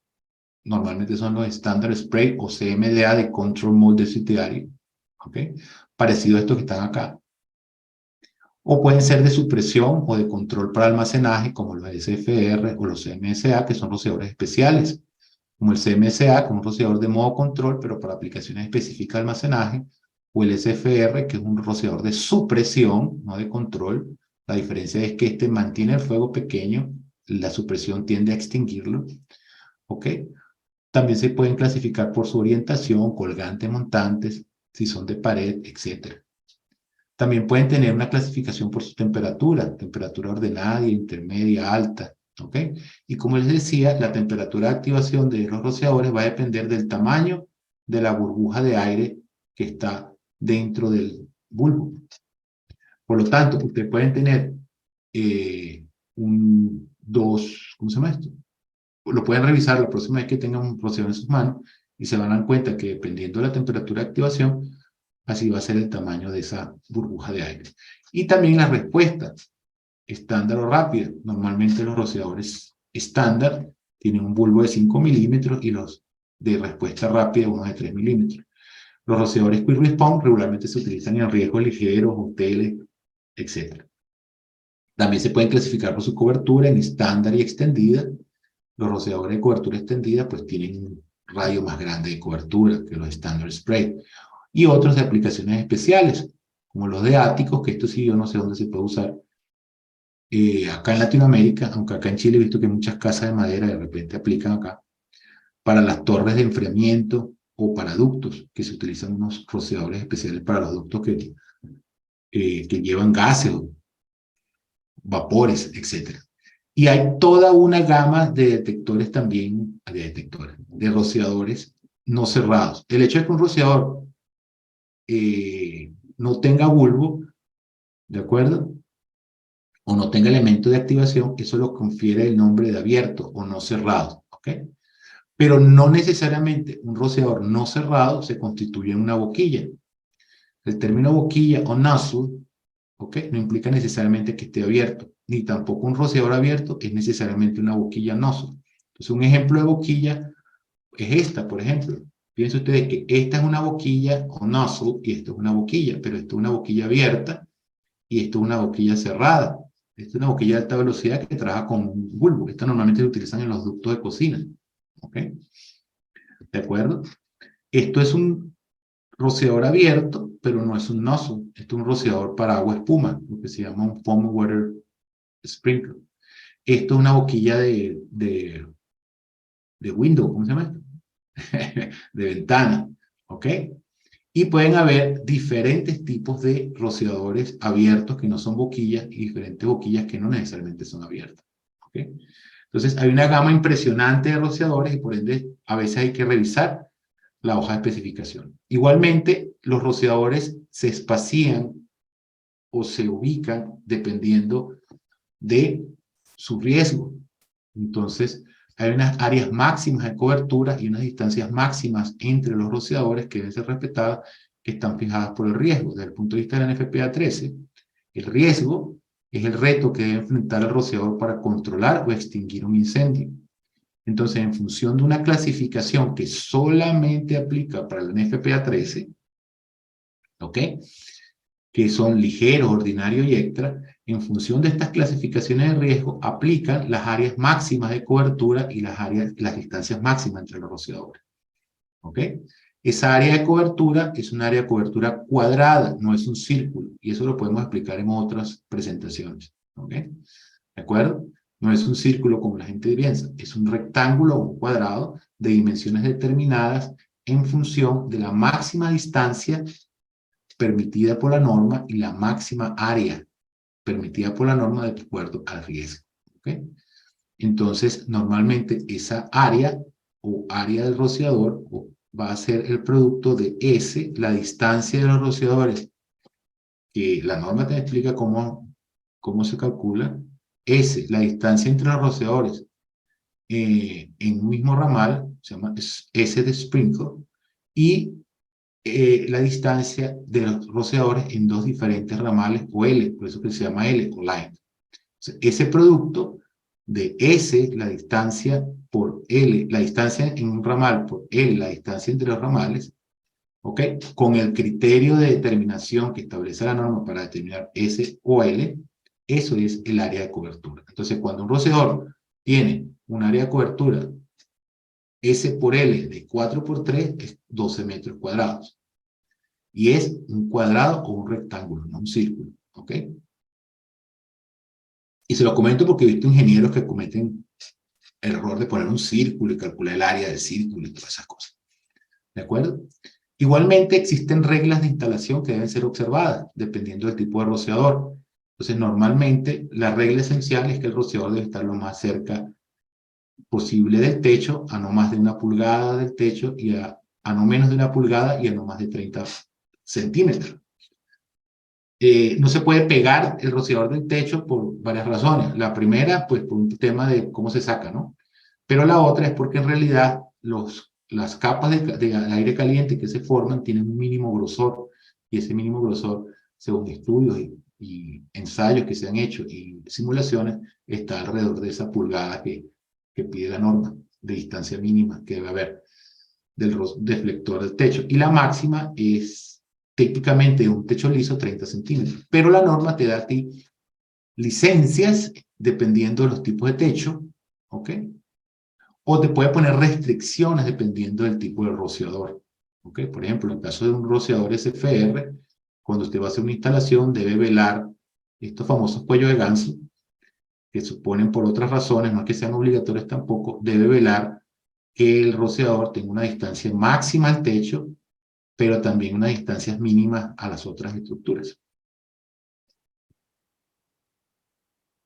normalmente son los Standard Spray o CMDA de Control Mode Deficitario, ¿ok? Parecido a estos que están acá. O pueden ser de supresión o de control para almacenaje, como los SFR o los CMSA, que son rociadores especiales, como el CMSA, que es un rociador de modo control, pero para aplicaciones específicas de almacenaje, o el SFR, que es un rociador de supresión, no de control. La diferencia es que este mantiene el fuego pequeño, la supresión tiende a extinguirlo, ¿ok? También se pueden clasificar por su orientación, colgantes, montantes, si son de pared, etc. También pueden tener una clasificación por su temperatura, temperatura ordenada, intermedia, alta, ¿ok? Y como les decía, la temperatura de activación de los rociadores va a depender del tamaño de la burbuja de aire que está dentro del bulbo. Por lo tanto, ustedes pueden tener ¿cómo se llama esto? Lo pueden revisar la próxima vez que tengan un rociador en sus manos y se van a dar cuenta que dependiendo de la temperatura de activación, así va a ser el tamaño de esa burbuja de aire. Y también la respuesta, estándar o rápida. Normalmente los rociadores estándar tienen un bulbo de 5 milímetros y los de respuesta rápida uno de 3 milímetros. Los rociadores Quick Response regularmente se utilizan en riesgos ligeros, hoteles, etc. También se pueden clasificar por su cobertura en estándar y extendida. Los rociadores de cobertura extendida pues tienen un radio más grande de cobertura que los Standard Spray. Y otros de aplicaciones especiales, como los de áticos, que esto sí yo no sé dónde se puede usar. Acá en Latinoamérica, aunque acá en Chile he visto que muchas casas de madera de repente aplican acá, para las torres de enfriamiento o para ductos, que se utilizan unos rociadores especiales para los ductos que llevan gases o vapores, etc. Y hay toda una gama de detectores también, de rociadores no cerrados. El hecho de que un rociador no tenga bulbo, ¿de acuerdo? O no tenga elemento de activación, eso lo confiere el nombre de abierto o no cerrado, ¿ok? Pero no necesariamente un rociador no cerrado se constituye en una boquilla. El término boquilla o nozzle, ¿ok? No implica necesariamente que esté abierto, ni tampoco un rociador abierto es necesariamente una boquilla nozzle. Entonces, un ejemplo de boquilla es esta, por ejemplo. Fíjense ustedes que esta es una boquilla o nozzle y esto es una boquilla, pero esto es una boquilla abierta y esto es una boquilla cerrada. Esta es una boquilla de alta velocidad que trabaja con un bulbo. Esta normalmente se utilizan en los ductos de cocina. ¿Ok? ¿De acuerdo? Esto es un rociador abierto, pero no es un nozzle. Esto es un rociador para agua espuma, lo que se llama un foam water sprinkler. Esto es una boquilla de window, ¿cómo se llama esto? De ventana, ¿ok? Y pueden haber diferentes tipos de rociadores abiertos que no son boquillas y diferentes boquillas que no necesariamente son abiertas, ¿ok? Entonces, hay una gama impresionante de rociadores y por ende a veces hay que revisar la hoja de especificación. Igualmente, los rociadores se espacían o se ubican dependiendo de su riesgo. Entonces, hay unas áreas máximas de cobertura y unas distancias máximas entre los rociadores que deben ser respetadas, que están fijadas por el riesgo. Desde el punto de vista de la NFPA 13, el riesgo es el reto que debe enfrentar el rociador para controlar o extinguir un incendio. Entonces, en función de una clasificación que solamente aplica para la NFPA 13, ¿ok?, que son ligeros, ordinarios y extra, en función de estas clasificaciones de riesgo, aplican las áreas máximas de cobertura y las distancias máximas entre los rociadores. ¿Ok? Esa área de cobertura es un área de cobertura cuadrada, no es un círculo, y eso lo podemos explicar en otras presentaciones. ¿Ok? ¿De acuerdo? No es un círculo como la gente piensa, es un rectángulo o un cuadrado de dimensiones determinadas en función de la máxima distancia permitida por la norma y la máxima área permitida por la norma de acuerdo al riesgo. ¿Okay? Entonces, normalmente esa área o área del rociador o va a ser el producto de S, la distancia de los rociadores, que la norma te explica cómo se calcula. S, la distancia entre los rociadores en un mismo ramal, se llama S de sprinkle, y la distancia de los rociadores en dos diferentes ramales, o L, por eso que se llama L, o line. Entonces, ese producto de S, la distancia por L, la distancia en un ramal por L, la distancia entre los ramales, ¿ok? Con el criterio de determinación que establece la norma para determinar S o L, eso es el área de cobertura. Entonces, cuando un rociador tiene un área de cobertura S por L de 4 por 3 es 12 metros cuadrados. Y es un cuadrado o un rectángulo, no un círculo, ¿ok? Y se lo comento porque he visto ingenieros que cometen el error de poner un círculo y calcular el área del círculo y todas esas cosas. ¿De acuerdo? Igualmente existen reglas de instalación que deben ser observadas dependiendo del tipo de rociador. Entonces, normalmente la regla esencial es que el rociador debe estar lo más cerca posible del techo, a no más de 1 pulgada del techo y a no menos de 1 pulgada y a no más de 30 centímetros. No se puede pegar el rociador del techo por varias razones. La primera, pues por un tema de cómo se saca, ¿no? Pero la otra es porque en realidad las capas de aire caliente que se forman tienen un mínimo grosor, y ese mínimo grosor, según estudios y ensayos que se han hecho y simulaciones, está alrededor de esa pulgada que pide la norma de distancia mínima que debe haber del deflector del techo. Y la máxima es típicamente un techo liso 30 centímetros. Pero la norma te da a ti licencias dependiendo de los tipos de techo, ¿ok? O te puede poner restricciones dependiendo del tipo de rociador, ¿ok? Por ejemplo, en el caso de un rociador SFR, cuando usted va a hacer una instalación, debe velar estos famosos cuellos de ganso, que suponen por otras razones, no es que sean obligatorios tampoco, debe velar que el rociador tenga una distancia máxima al techo, pero también unas distancias mínimas a las otras estructuras.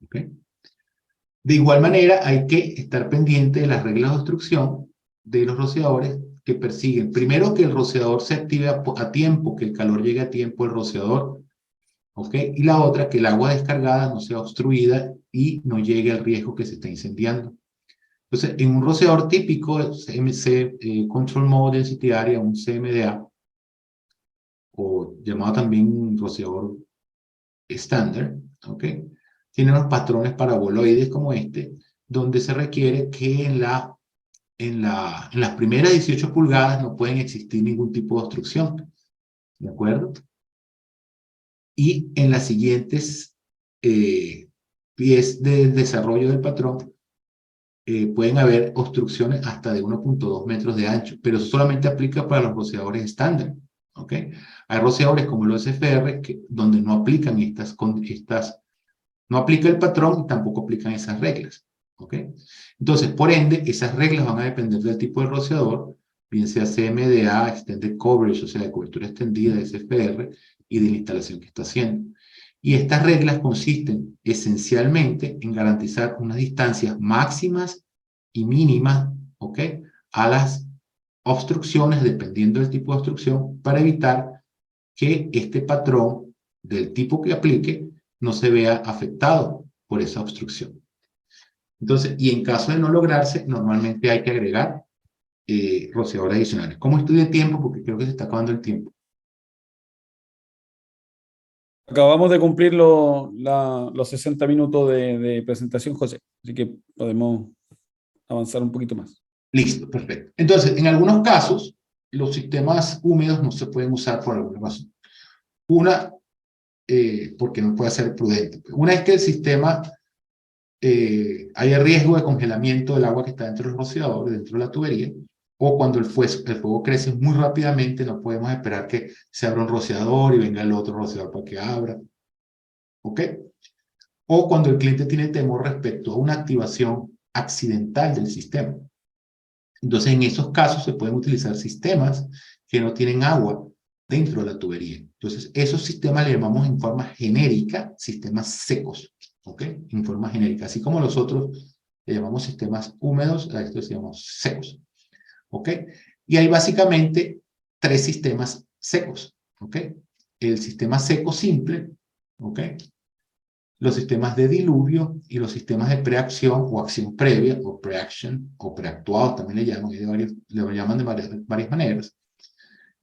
¿Ok? De igual manera, hay que estar pendiente de las reglas de obstrucción de los rociadores que persiguen. Primero, que el rociador se active a tiempo, que el calor llegue a tiempo al rociador. ¿Ok? Y la otra, que el agua descargada no sea obstruida y no llegue al riesgo que se está incendiando. Entonces, en un rociador típico, CMC, Control Mode Density Area, un CMDA, o llamado también rociador estándar, ¿ok? Tiene unos patrones paraboloides como este, donde se requiere que en las primeras 18 pulgadas no pueden existir ningún tipo de obstrucción, ¿de acuerdo? Y en las siguientes pies de desarrollo del patrón pueden haber obstrucciones hasta de 1.2 metros de ancho, pero eso solamente aplica para los rociadores estándar, ¿ok? Hay rociadores como los SFR donde no aplican no aplica el patrón y tampoco aplican esas reglas, ¿ok? Entonces, por ende, esas reglas van a depender del tipo de rociador, bien sea CMDA, Extended Coverage, o sea, de cobertura extendida de SFR, y de la instalación que está haciendo. Y estas reglas consisten esencialmente en garantizar unas distancias máximas y mínimas, ¿ok? A las obstrucciones, dependiendo del tipo de obstrucción, para evitar que este patrón del tipo que aplique no se vea afectado por esa obstrucción. Entonces, y en caso de no lograrse, normalmente hay que agregar rociadores adicionales. ¿Cómo estoy de tiempo? Porque creo que se está acabando el tiempo. Acabamos de cumplir los 60 minutos de presentación, José, así que podemos avanzar un poquito más. Listo, perfecto. Entonces, en algunos casos, los sistemas húmedos no se pueden usar por alguna razón. Una, porque no puede ser prudente. Una es que el sistema haya riesgo de congelamiento del agua que está dentro del rociador, dentro de la tubería, o cuando el fuego crece muy rápidamente, no podemos esperar que se abra un rociador y venga el otro rociador para que abra. ¿Ok? O cuando el cliente tiene temor respecto a una activación accidental del sistema. Entonces, en esos casos se pueden utilizar sistemas que no tienen agua dentro de la tubería. Entonces, esos sistemas le llamamos en forma genérica sistemas secos, ¿ok? En forma genérica. Así como los otros le llamamos sistemas húmedos, a estos se llaman secos, ¿ok? Y hay básicamente 3 sistemas secos, ¿ok? El sistema seco simple, ¿ok? Los sistemas de diluvio y los sistemas de preacción o acción previa, o preaction, o preactuado, también le llaman, le llaman de varias maneras,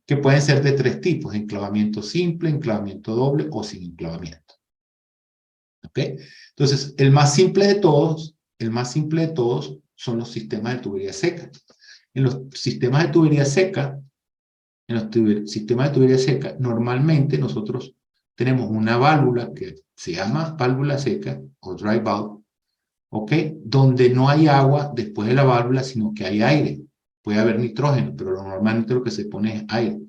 que pueden ser de 3 tipos: enclavamiento simple, enclavamiento doble o sin enclavamiento. ¿Ok? Entonces, el más simple de todos son los sistemas de tubería seca. En los sistemas de tubería seca, normalmente nosotros tenemos una válvula que se llama válvula seca o dry valve, ¿ok? Donde no hay agua después de la válvula, sino que hay aire. Puede haber nitrógeno, pero normalmente lo que se pone es aire.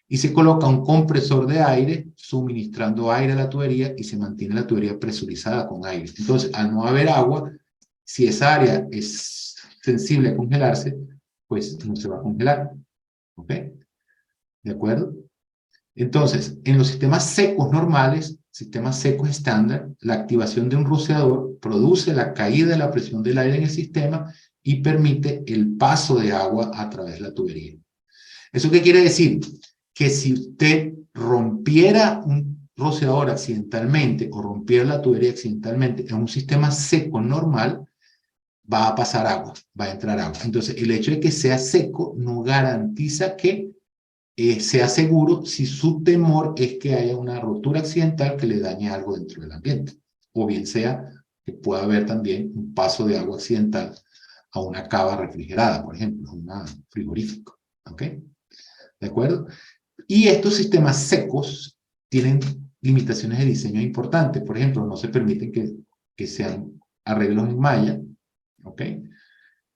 Y se coloca un compresor de aire suministrando aire a la tubería y se mantiene la tubería presurizada con aire. Entonces, al no haber agua, si esa área es sensible a congelarse, pues no se va a congelar. ¿Ok? ¿De acuerdo? Entonces, en los sistemas secos normales, sistemas secos estándar, la activación de un rociador produce la caída de la presión del aire en el sistema y permite el paso de agua a través de la tubería. ¿Eso qué quiere decir? Que si usted rompiera un rociador accidentalmente o rompiera la tubería accidentalmente en un sistema seco normal, va a pasar agua, va a entrar agua. Entonces, el hecho de que sea seco no garantiza que sea seguro si su temor es que haya una rotura accidental que le dañe algo dentro del ambiente. O bien sea que pueda haber también un paso de agua accidental a una cava refrigerada, por ejemplo, a un frigorífico. ¿Ok? ¿De acuerdo? Y estos sistemas secos tienen limitaciones de diseño importantes. Por ejemplo, no se permiten que sean arreglos en malla, ¿ok?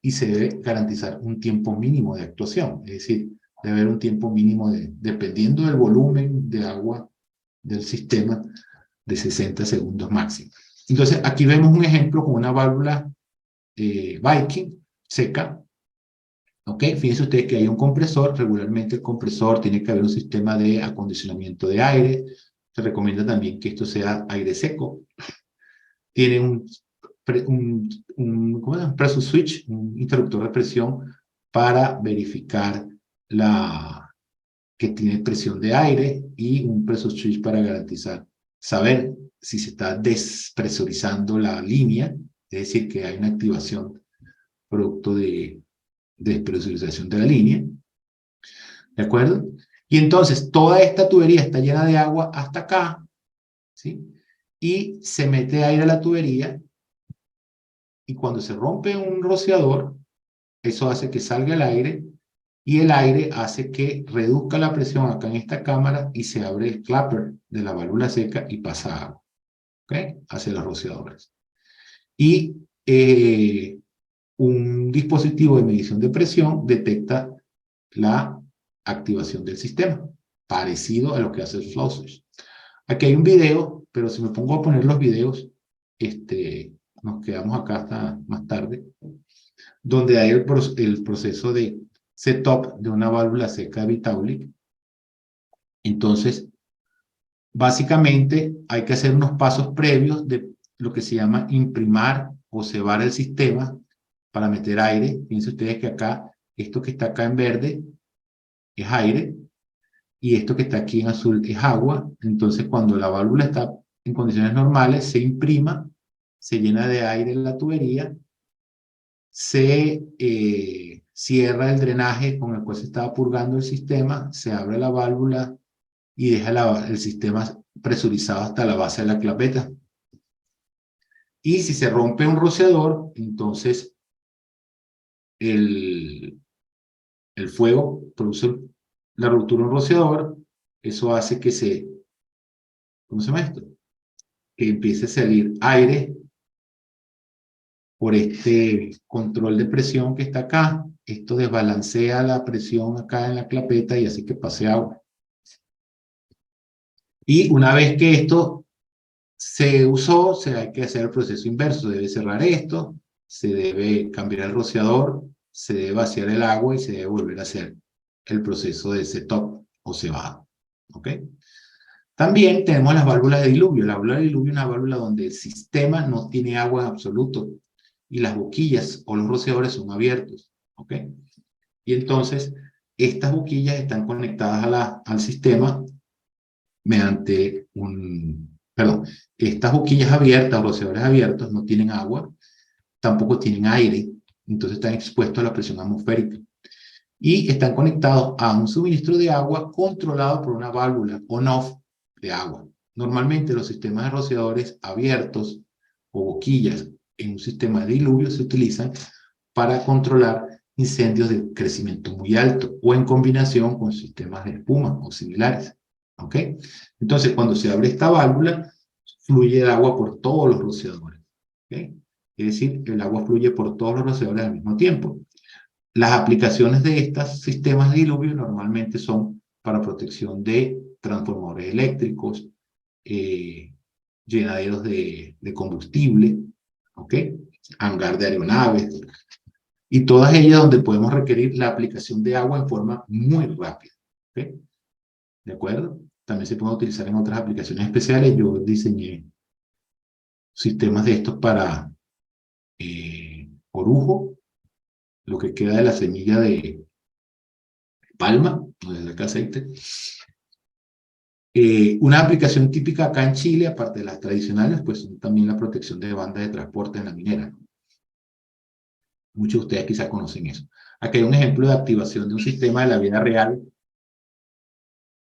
Y se debe garantizar un tiempo mínimo de actuación. Es decir, debe haber un tiempo mínimo dependiendo del volumen de agua del sistema, de 60 segundos máximo. Entonces, aquí vemos un ejemplo con una válvula Viking seca. ¿Ok? Fíjense ustedes que hay un compresor. Regularmente el compresor tiene que haber un sistema de acondicionamiento de aire. Se recomienda también que esto sea aire seco. Tiene un pressure switch, un interruptor de presión para verificar que tiene presión de aire, y un pressure switch para garantizar, saber si se está despresurizando la línea, es decir, que hay una activación producto de despresurización de la línea. ¿De acuerdo? Y entonces toda esta tubería está llena de agua hasta acá, ¿sí? Y se mete aire a la tubería, y cuando se rompe un rociador, eso hace que salga el aire, y el aire hace que reduzca la presión acá en esta cámara y se abre el clapper de la válvula seca y pasa agua, ¿ok? Hacia los rociadores. Y un dispositivo de medición de presión detecta la activación del sistema, parecido a lo que hace el flow switch. Aquí hay un video, pero si me pongo a poner los videos, nos quedamos acá hasta más tarde, donde hay el proceso de setup de una válvula seca Vitaulic. Entonces, básicamente hay que hacer unos pasos previos de lo que se llama imprimar o cebar el sistema para meter aire. Fíjense ustedes que acá, esto que está acá en verde es aire, y esto que está aquí en azul es agua. Entonces, cuando la válvula está en condiciones normales, se imprima, se llena de aire en la tubería, se cierra el drenaje con el cual se estaba purgando el sistema, se abre la válvula y deja el sistema presurizado hasta la base de la clapeta. Y si se rompe un rociador, entonces el fuego produce la ruptura de un rociador. Eso hace que ¿cómo se llama esto? Que empiece a salir aire por este control de presión que está acá. Esto desbalancea la presión acá en la clapeta y hace que pase agua. Y una vez que esto se usó, hay que hacer el proceso inverso. Se debe cerrar esto, se debe cambiar el rociador, se debe vaciar el agua y se debe volver a hacer el proceso de setup o cebado. ¿Ok? También tenemos las válvulas de diluvio. La válvula de diluvio es una válvula donde el sistema no tiene agua en absoluto y las boquillas o los rociadores son abiertos. ¿Ok? Y entonces estas boquillas están conectadas al sistema mediante perdón, estas boquillas abiertas o rociadores abiertos no tienen agua, tampoco tienen aire, entonces están expuestos a la presión atmosférica. Y están conectados a un suministro de agua controlado por una válvula on-off de agua. Normalmente los sistemas de rociadores abiertos o boquillas en un sistema de diluvio se utilizan para controlar incendios de crecimiento muy alto o en combinación con sistemas de espuma o similares. ¿Ok? Entonces, cuando se abre esta válvula, fluye el agua por todos los rociadores. ¿Ok? Es decir, el agua fluye por todos los rociadores al mismo tiempo. Las aplicaciones de estos sistemas de diluvio normalmente son para protección de transformadores eléctricos, llenaderos de combustible, ¿ok? Hangar de aeronaves, y todas ellas donde podemos requerir la aplicación de agua en forma muy rápida, ¿ok? ¿De acuerdo? También se pueden utilizar en otras aplicaciones especiales. Yo diseñé sistemas de estos para orujo, lo que queda de la semilla de palma, donde saca aceite. Una aplicación típica acá en Chile, aparte de las tradicionales, pues son también la protección de bandas de transporte en la minera. Muchos de ustedes quizás conocen eso. Aquí hay un ejemplo de activación de un sistema de la vida real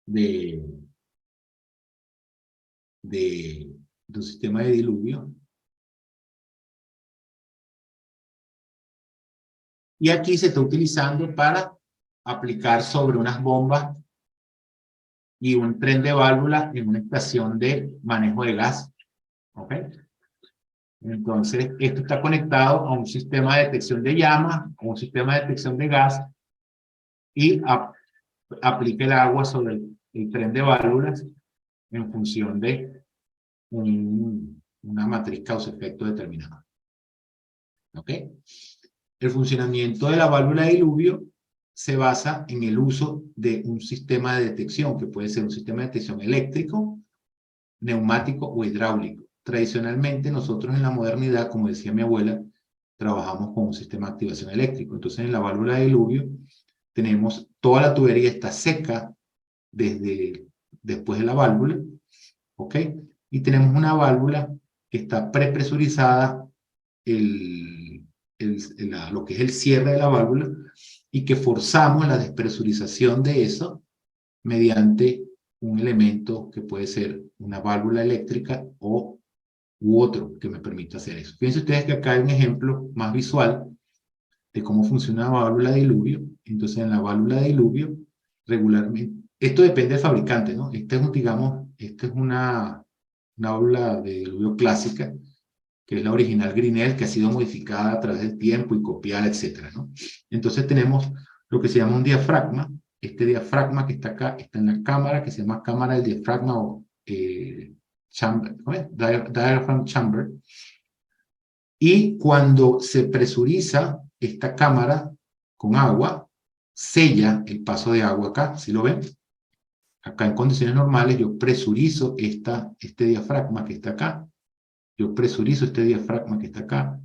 de un sistema de diluvio. Y aquí se está utilizando para aplicar sobre unas bombas y un tren de válvula en una estación de manejo de gas. ¿Ok? Entonces, esto está conectado a un sistema de detección de llamas, a un sistema de detección de gas, y aplica el agua sobre el tren de válvulas en función de una matriz causa-efecto determinada. ¿Ok? El funcionamiento de la válvula de diluvio se basa en el uso de un sistema de detección, que puede ser un sistema de detección eléctrico, neumático o hidráulico. Tradicionalmente, nosotros en la modernidad, como decía mi abuela, trabajamos con un sistema de activación eléctrico. Entonces, en la válvula de diluvio, tenemos toda la tubería está seca después de la válvula, ¿ok? Y tenemos una válvula que está prepresurizada, lo que es el cierre de la válvula, y que forzamos la despresurización de eso mediante un elemento que puede ser una válvula eléctrica u otro que me permita hacer eso. Fíjense ustedes que acá hay un ejemplo más visual de cómo funciona la válvula de diluvio. Entonces, en la válvula de diluvio, regularmente, esto depende del fabricante, ¿no? Esta es una válvula de diluvio clásica, que es la original Grinnell, que ha sido modificada a través del tiempo y copiada, etcétera, ¿no? Entonces tenemos lo que se llama un diafragma. Este diafragma que está acá, está en la cámara, que se llama cámara del diafragma o chamber, diaphragm chamber. Y cuando se presuriza esta cámara con agua, sella el paso de agua acá, ¿sí lo ven? Acá en condiciones normales yo presurizo este diafragma que está acá. Yo presurizo este diafragma que está acá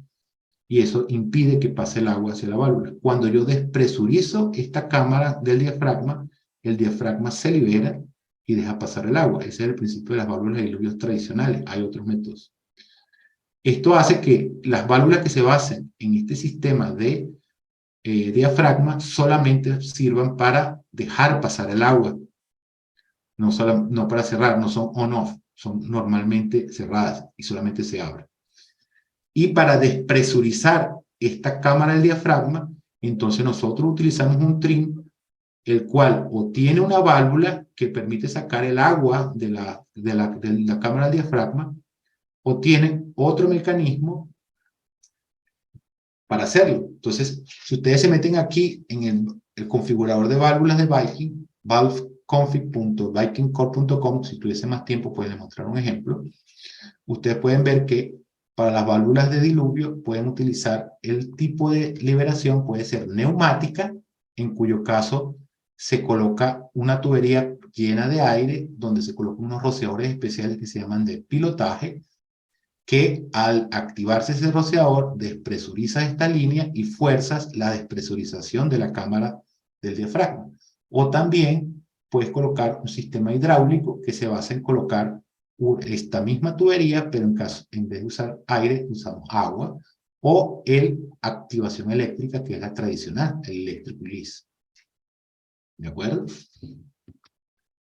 y eso impide que pase el agua hacia la válvula. Cuando yo despresurizo esta cámara del diafragma, el diafragma se libera y deja pasar el agua. Ese es el principio de las válvulas de diluvios tradicionales. Hay otros métodos. Esto hace que las válvulas que se basen en este sistema de diafragma solamente sirvan para dejar pasar el agua, no para cerrar, no son on-off, son normalmente cerradas y solamente se abren. Y para despresurizar esta cámara del diafragma, entonces nosotros utilizamos un trim, el cual o tiene una válvula que permite sacar el agua de la cámara del diafragma, o tiene otro mecanismo para hacerlo. Entonces, si ustedes se meten aquí en el configurador de válvulas de Viking, valveconfig.vikingcore.com, si tuviese más tiempo, pueden mostrar un ejemplo. Ustedes pueden ver que para las válvulas de diluvio pueden utilizar el tipo de liberación, puede ser neumática, en cuyo caso se coloca una tubería llena de aire, donde se colocan unos rociadores especiales que se llaman de pilotaje, que al activarse ese rociador despresuriza esta línea y fuerzas la despresurización de la cámara del diafragma. O también puedes colocar un sistema hidráulico que se basa en colocar esta misma tubería, pero en vez de usar aire, usamos agua, o activación eléctrica, que es la tradicional, el electric release. ¿De acuerdo?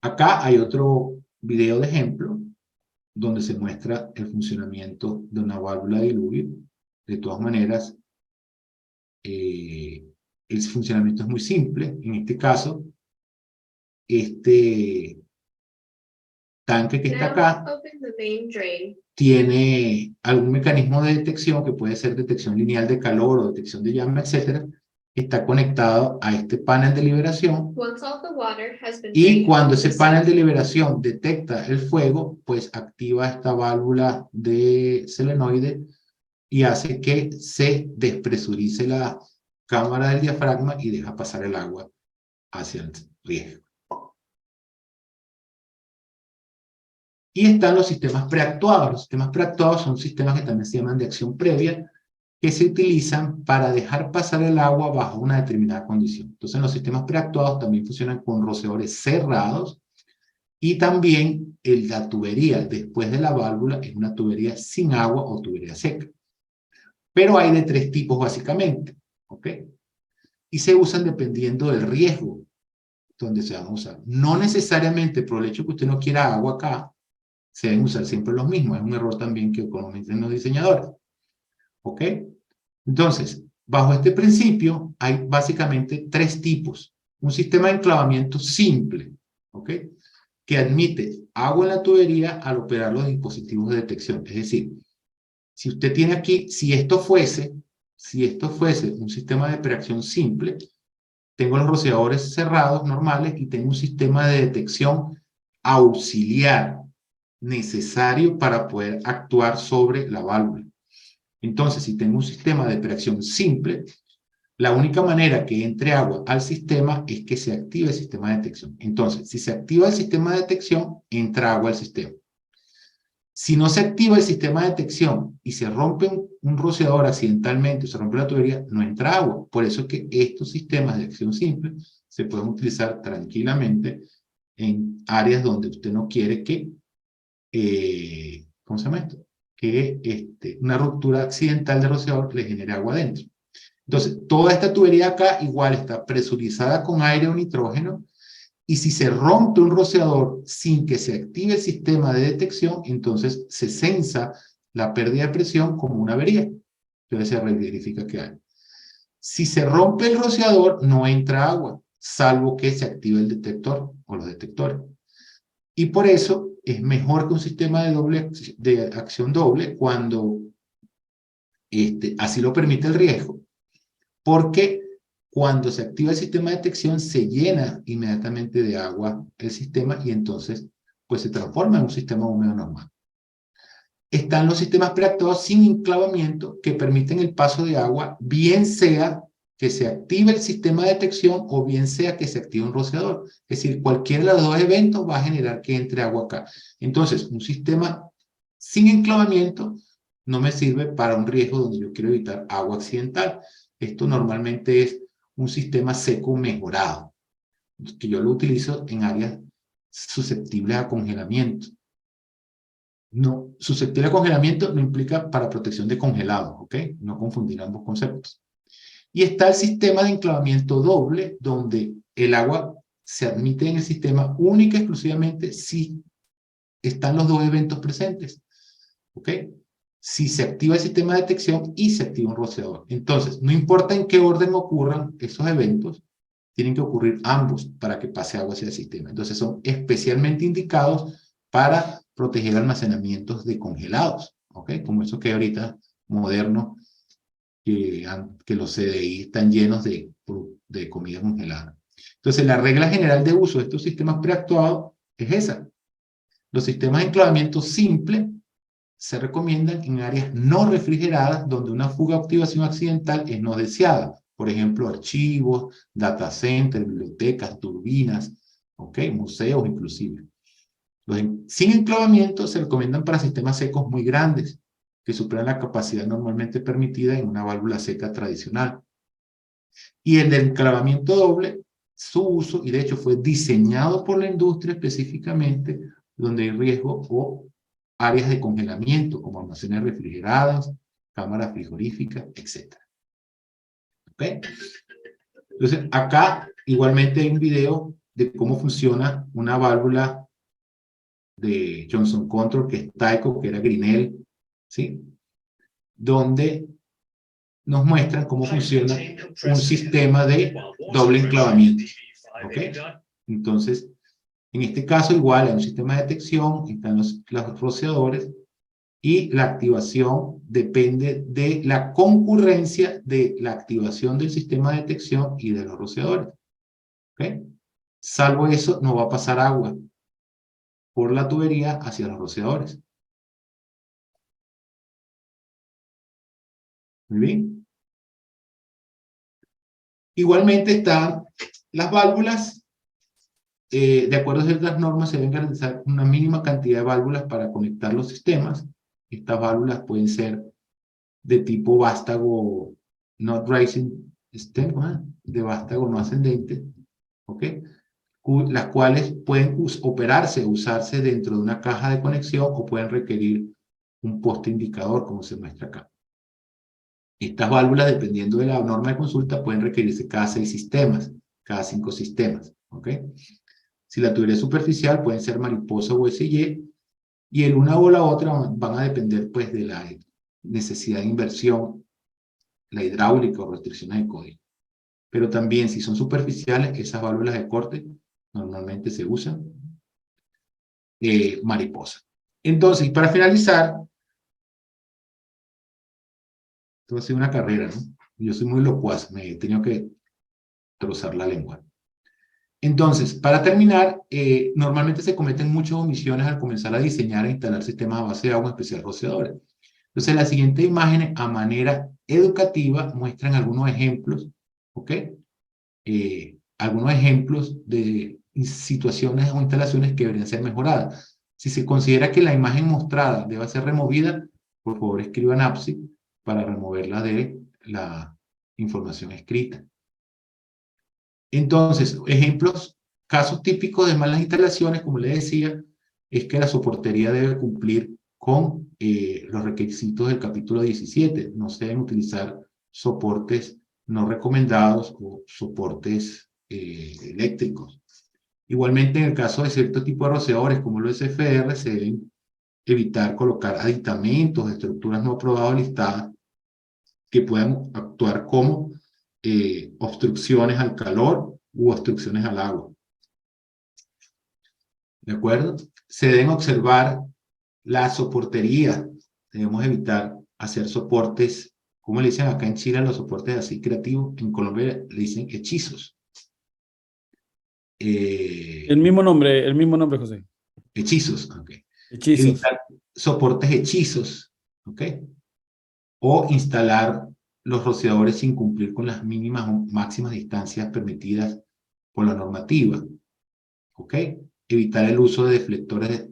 Acá hay otro video de ejemplo, donde se muestra el funcionamiento de una válvula de diluvio. De todas maneras, el funcionamiento es muy simple. En este caso, este tanque que está acá tiene algún mecanismo de detección, que puede ser detección lineal de calor o detección de llama, etcétera. Está conectado a este panel de liberación, y cuando ese panel de liberación detecta el fuego, pues activa esta válvula de solenoide y hace que se despresurice la cámara del diafragma y deja pasar el agua hacia el riesgo. Y están los sistemas preactuados. Los sistemas preactuados son sistemas que también se llaman de acción previa, que se utilizan para dejar pasar el agua bajo una determinada condición. Entonces, los sistemas preactuados también funcionan con rociadores cerrados, y también la tubería después de la válvula es una tubería sin agua o tubería seca. Pero hay de 3 tipos básicamente, ¿ok? Y se usan dependiendo del riesgo donde se van a usar. No necesariamente por el hecho que usted no quiera agua acá, se deben usar siempre los mismos. Es un error también que cometen los diseñadores. ¿Ok? Entonces, bajo este principio hay básicamente 3 tipos. Un sistema de enclavamiento simple, ¿ok? Que admite agua en la tubería al operar los dispositivos de detección. Es decir, si usted tiene aquí, si esto fuese un sistema de preacción simple, tengo los rociadores cerrados normales y tengo un sistema de detección auxiliar necesario para poder actuar sobre la válvula. Entonces, si tengo un sistema de preacción simple, la única manera que entre agua al sistema es que se active el sistema de detección. Entonces, si se activa el sistema de detección, entra agua al sistema. Si no se activa el sistema de detección y se rompe un rociador accidentalmente, o se rompe la tubería, no entra agua. Por eso es que estos sistemas de acción simple se pueden utilizar tranquilamente en áreas donde usted no quiere que, ¿cómo se llama esto? Que una ruptura accidental de rociador le genere agua adentro. Entonces, toda esta tubería acá igual está presurizada con aire o nitrógeno, y si se rompe un rociador sin que se active el sistema de detección, entonces se censa la pérdida de presión como una avería. Entonces se verifica que hay. Si se rompe el rociador, no entra agua, salvo que se active el detector o los detectores. Y por eso es mejor que un sistema de acción doble cuando así lo permite el riesgo, porque cuando se activa el sistema de detección, se llena inmediatamente de agua el sistema y entonces pues se transforma en un sistema húmedo normal. Están los sistemas preactuados sin enclavamiento que permiten el paso de agua, bien sea que se active el sistema de detección o bien sea que se active un rociador. Es decir, cualquiera de los 2 eventos va a generar que entre agua acá. Entonces, un sistema sin enclavamiento no me sirve para un riesgo donde yo quiero evitar agua accidental. Esto normalmente es un sistema seco mejorado, que yo lo utilizo en áreas susceptibles a congelamiento. No, susceptible a congelamiento no implica para protección de congelados, ¿ok? No confundir ambos conceptos. Y está el sistema de enclavamiento doble, donde el agua se admite en el sistema única y exclusivamente si están los 2 eventos presentes, ¿ok? Si se activa el sistema de detección y se activa un rociador. Entonces, no importa en qué orden ocurran esos eventos, tienen que ocurrir ambos para que pase agua hacia el sistema. Entonces, son especialmente indicados para proteger almacenamientos de congelados, ¿ok? Como eso que ahorita moderno, que los CDI están llenos de comida congelada. Entonces, la regla general de uso de estos sistemas preactuados es esa. Los sistemas de enclavamiento simple se recomiendan en áreas no refrigeradas donde una fuga o activación accidental es no deseada. Por ejemplo, archivos, data centers, bibliotecas, turbinas, ¿ok? Museos inclusive. Sin enclavamiento se recomiendan para sistemas secos muy grandes, que superan la capacidad normalmente permitida en una válvula seca tradicional. Y el enclavamiento doble su uso, y de hecho fue diseñado por la industria específicamente, donde hay riesgo o áreas de congelamiento, como almacenes refrigeradas, cámaras frigoríficas, etc. ¿Ok? Entonces, acá igualmente hay un video de cómo funciona una válvula de Johnson Control, que es Tyco, que era Grinnell, ¿sí? Donde nos muestran cómo funciona un sistema de doble enclavamiento. ¿Ok? Entonces, en este caso igual hay un sistema de detección, están los rociadores, y la activación depende de la concurrencia de la activación del sistema de detección y de los rociadores. ¿Ok? Salvo eso, no va a pasar agua por la tubería hacia los rociadores. Muy bien. Igualmente están las válvulas. De acuerdo a ciertas normas, se deben garantizar una mínima cantidad de válvulas para conectar los sistemas. Estas válvulas pueden ser de tipo vástago not rising stem, de vástago no ascendente, ¿ok? Las cuales pueden operarse, usarse dentro de una caja de conexión o pueden requerir un poste indicador, como se muestra acá. Estas válvulas, dependiendo de la norma de consulta, pueden requerirse cada 6 sistemas, cada 5 sistemas, ¿ok? Si la tubería es superficial, pueden ser mariposa o SY, y el una o la otra van a depender pues de la necesidad de inversión, la hidráulica o restricciones de código. Pero también si son superficiales, esas válvulas de corte normalmente se usan mariposa. Entonces, para finalizar, esto ha sido una carrera, ¿no? Yo soy muy locuaz, me he tenido que trozar la lengua. Entonces, para terminar, normalmente se cometen muchas omisiones al comenzar a diseñar e instalar sistemas a base de agua, en especial rociadores. Entonces, las siguientes imágenes, a manera educativa, muestran algunos ejemplos, ¿ok? Algunos ejemplos de situaciones o instalaciones que deberían ser mejoradas. Si se considera que la imagen mostrada deba ser removida, por favor escriban APSI para removerla de la información escrita. Entonces, ejemplos, casos típicos de malas instalaciones, como les decía, es que la soportería debe cumplir con los requisitos del capítulo 17. No se deben utilizar soportes no recomendados o soportes eléctricos. Igualmente, en el caso de cierto tipo de rociadores, como los SFR, se deben evitar colocar aditamentos, estructuras no aprobadas o listadas que puedan actuar como obstrucciones al calor u obstrucciones al agua. ¿De acuerdo? Se deben observar la soportería. Debemos evitar hacer soportes, como le dicen acá en Chile, los soportes así creativos. En Colombia le dicen hechizos. El mismo nombre, José. Hechizos, ok. Hechizos. Evitar soportes hechizos, ok. O instalar los rociadores sin cumplir con las mínimas o máximas distancias permitidas por la normativa, ok. Evitar el uso de deflectores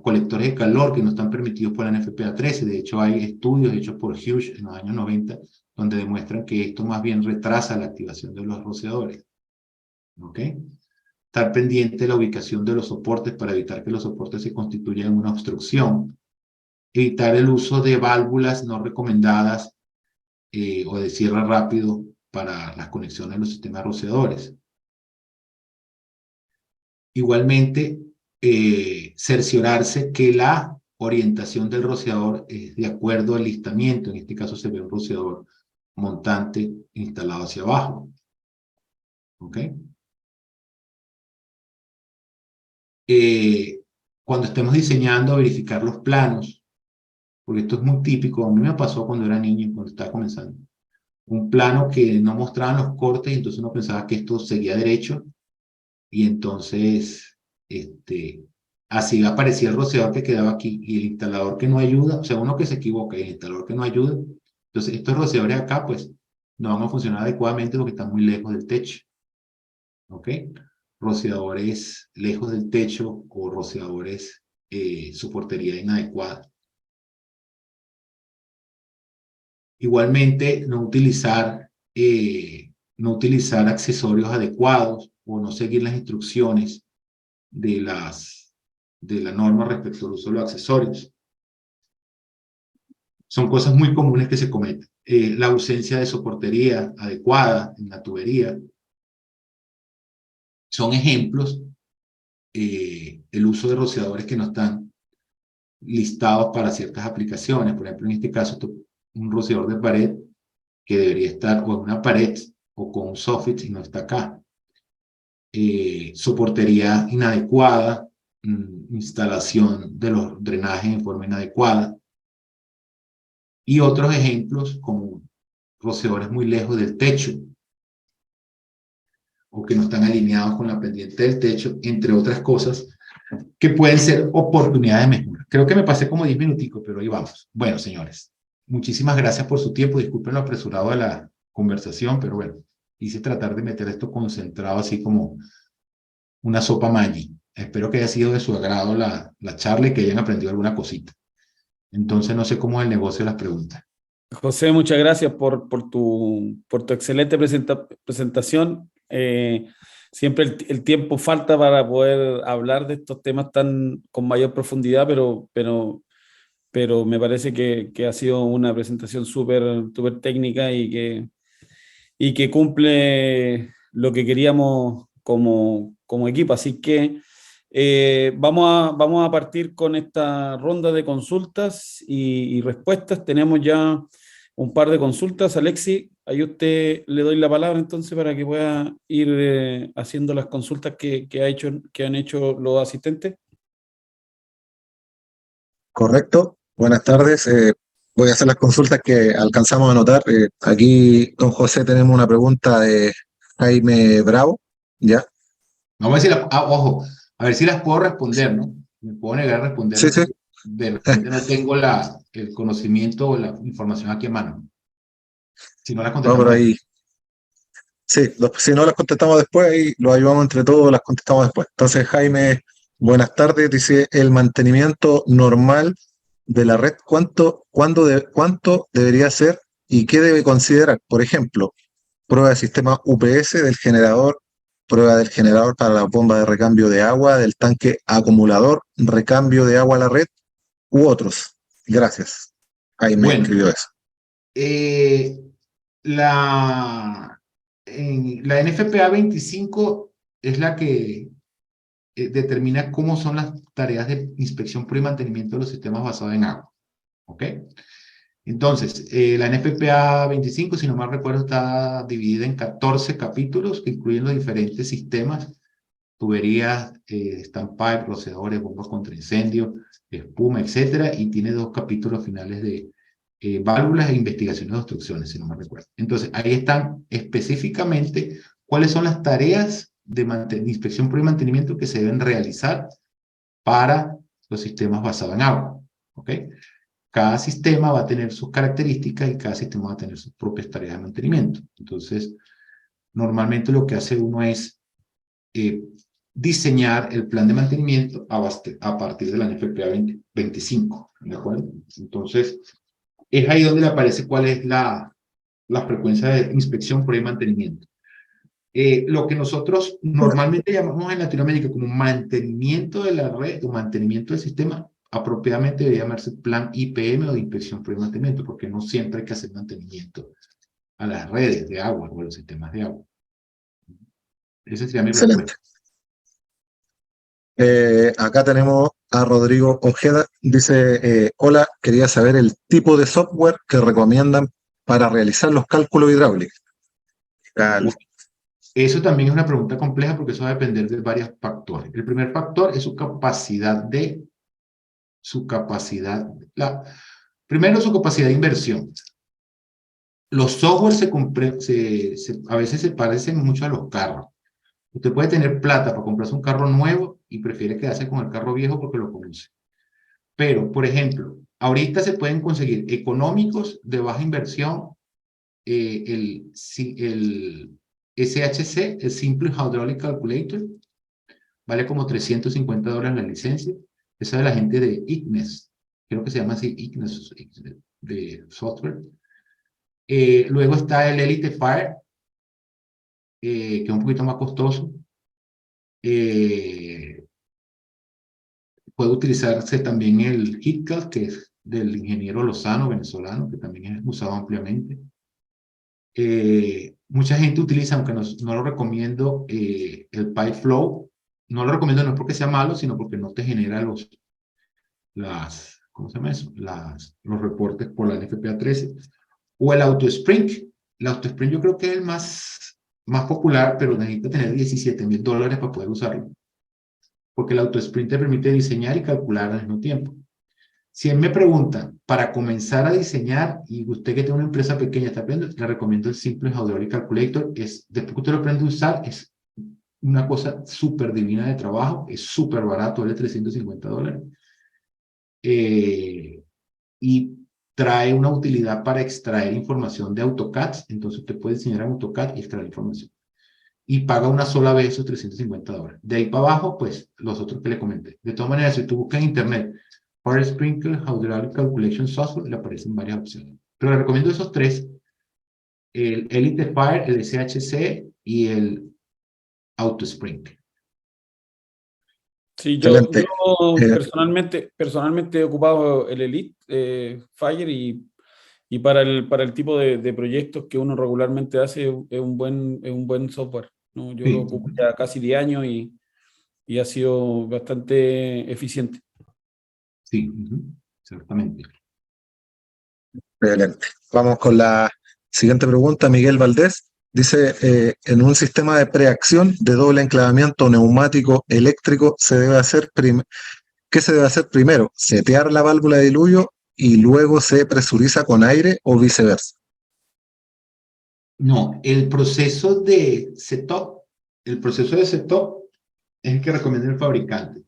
colectores de calor que no están permitidos por la NFPA 13. De hecho, hay estudios hechos por Hughes en los años 90 donde demuestran que esto más bien retrasa la activación de los rociadores. ¿Ok? Estar pendiente de la ubicación de los soportes para evitar que los soportes se constituyan en una obstrucción. Evitar el uso de válvulas no recomendadas o de cierre rápido para las conexiones de los sistemas rociadores. Igualmente, cerciorarse que la orientación del rociador es de acuerdo al listamiento. En este caso se ve un rociador montante instalado hacia abajo. ¿Ok? Cuando estemos diseñando, verificar los planos, porque esto es muy típico. A mí me pasó cuando era niño, cuando estaba comenzando. Un plano que no mostraban los cortes y entonces uno pensaba que esto seguía derecho y entonces así aparecía el rociador que quedaba aquí y el instalador que no ayuda, o sea, uno que se equivoca y el instalador que no ayuda. Entonces, estos rociadores acá, pues, no van a funcionar adecuadamente porque están muy lejos del techo. ¿Ok? Rociadores lejos del techo o rociadores soportería inadecuada. Igualmente, no utilizar accesorios adecuados, o no seguir las instrucciones de la norma respecto al uso de los accesorios. Son cosas muy comunes que se cometen. La ausencia de soportería adecuada en la tubería. Son ejemplos. El uso de rociadores que no están listados para ciertas aplicaciones. Por ejemplo, en este caso, un rociador de pared que debería estar o en una pared o con un soffit y no está acá. Soportería inadecuada, instalación de los drenajes en forma inadecuada. Y otros ejemplos como rociadores muy lejos del techo o que no están alineados con la pendiente del techo, entre otras cosas que pueden ser oportunidades de mejora. Creo que me pasé como 10 minuticos, pero ahí vamos. Bueno, señores, muchísimas gracias por su tiempo. Disculpen lo apresurado de la conversación, pero bueno, quise tratar de meter esto concentrado así como una sopa Maggi. Espero que haya sido de su agrado la charla y que hayan aprendido alguna cosita. Entonces, no sé cómo es el negocio de las preguntas. José, muchas gracias por tu excelente presentación. Siempre el tiempo falta para poder hablar de estos temas con mayor profundidad, pero me parece que ha sido una presentación súper técnica y que cumple lo que queríamos como equipo. Así que vamos a partir con esta ronda de consultas y respuestas. Tenemos ya un par de consultas. Alexi, ahí usted le doy la palabra entonces para que pueda ir haciendo las consultas que han hecho los asistentes. Correcto. Buenas tardes. Voy a hacer las consultas que alcanzamos a anotar. Aquí, don José, tenemos una pregunta de Jaime Bravo. ¿Ya? Vamos a ver si ojo, a ver si las puedo responder, ¿no? Me puedo negar a responder. Sí, sí. De repente no tengo el conocimiento o la información aquí en mano. Si no las No, contestamos. pero ahí. Sí, si no las contestamos después, ahí lo ayudamos entre todos, las contestamos después. Entonces, Jaime, buenas tardes. Dice, el mantenimiento normal de la red, ¿cuánto debería ser y qué debe considerar? Por ejemplo, prueba de sistema UPS del generador, prueba del generador para la bomba de recambio de agua, del tanque acumulador, recambio de agua a la red u otros. Gracias. Jaime escribió eso. La NFPA 25 es la que determina cómo son las tareas de inspección, prueba y mantenimiento de los sistemas basados en agua. ¿Ok? Entonces, la NFPA 25, si no mal recuerdo, está dividida en 14 capítulos que incluyen los diferentes sistemas, tuberías, standpipe, rociadores, bombas contra incendio, espuma, etcétera, y tiene 2 capítulos finales de válvulas e investigaciones de obstrucciones, si no me recuerdo. Entonces, ahí están específicamente cuáles son las tareas de inspección, prueba y mantenimiento que se deben realizar para los sistemas basados en agua. ¿Ok? Cada sistema va a tener sus características y cada sistema va a tener sus propias tareas de mantenimiento. Entonces, normalmente lo que hace uno es diseñar el plan de mantenimiento a partir de la NFPA 25, ¿de acuerdo? Entonces, es ahí donde le aparece cuál es la frecuencia de inspección, prueba y mantenimiento. Lo que nosotros normalmente llamamos en Latinoamérica como mantenimiento de la red o mantenimiento del sistema, apropiadamente debería llamarse plan IPM o de inspección, prueba y mantenimiento, porque no siempre hay que hacer mantenimiento a las redes de agua o a los sistemas de agua. Esa sería mi respuesta. Acá tenemos a Rodrigo Ojeda. Dice, hola, quería saber el tipo de software que recomiendan para realizar los cálculos hidráulicos. Eso también es una pregunta compleja porque eso va a depender de varios factores. El primer factor es su capacidad de inversión. Los softwares a veces se parecen mucho a los carros. Usted puede tener plata para comprarse un carro nuevo y prefiere quedarse con el carro viejo porque lo conoce. Pero, por ejemplo, ahorita se pueden conseguir económicos de baja inversión, el SHC, el Simple Hydraulic Calculator, vale como $350 la licencia. Esa es de la gente de Ignis, creo que se llama así, Ignis, de software. Luego está el Elite Fire, que es un poquito más costoso. Puede utilizarse también el KitKat, que es del ingeniero Lozano, venezolano, que también es usado ampliamente. Mucha gente utiliza, aunque no lo recomiendo, el PyFlow. No lo recomiendo no porque sea malo, sino porque no te genera ¿cómo se llama eso? Los reportes por la NFPA 13. O el AutoSprint. El AutoSprint yo creo que es el más popular, pero necesita tener $17,000 para poder usarlo. Porque el AutoSprint te permite diseñar y calcular al mismo tiempo. Si él me pregunta, para comenzar a diseñar, y usted que tiene una empresa pequeña está aprendiendo, le recomiendo el Simple Hydraulic Calculator. Después que usted lo aprende a usar, es una cosa súper divina de trabajo, es súper barato, vale $350. Y trae una utilidad para extraer información de AutoCAD. Entonces usted puede diseñar en AutoCAD y extraer información. Y paga una sola vez esos $350. De ahí para abajo, pues, los otros que le comenté. De todas maneras, si tú buscas en internet Power Sprinkler Hydraulic Calculation Software, le aparecen varias opciones. Pero le recomiendo esos tres: el Elite Fire, el SHC y el AutoSprint. Sí, yo Excelente. personalmente he ocupado el Elite Fire y para el tipo de proyectos que uno regularmente hace es un buen software, ¿no? Yo Sí. lo ocupo ya casi 10 años y ha sido bastante eficiente. Sí, exactamente. Excelente. Vamos con la siguiente pregunta. Miguel Valdés dice, en un sistema de preacción de doble enclavamiento neumático eléctrico, ¿qué se debe hacer primero? ¿Setear la válvula de diluvio y luego se presuriza con aire o viceversa? No, el proceso de setup es el que recomienda el fabricante.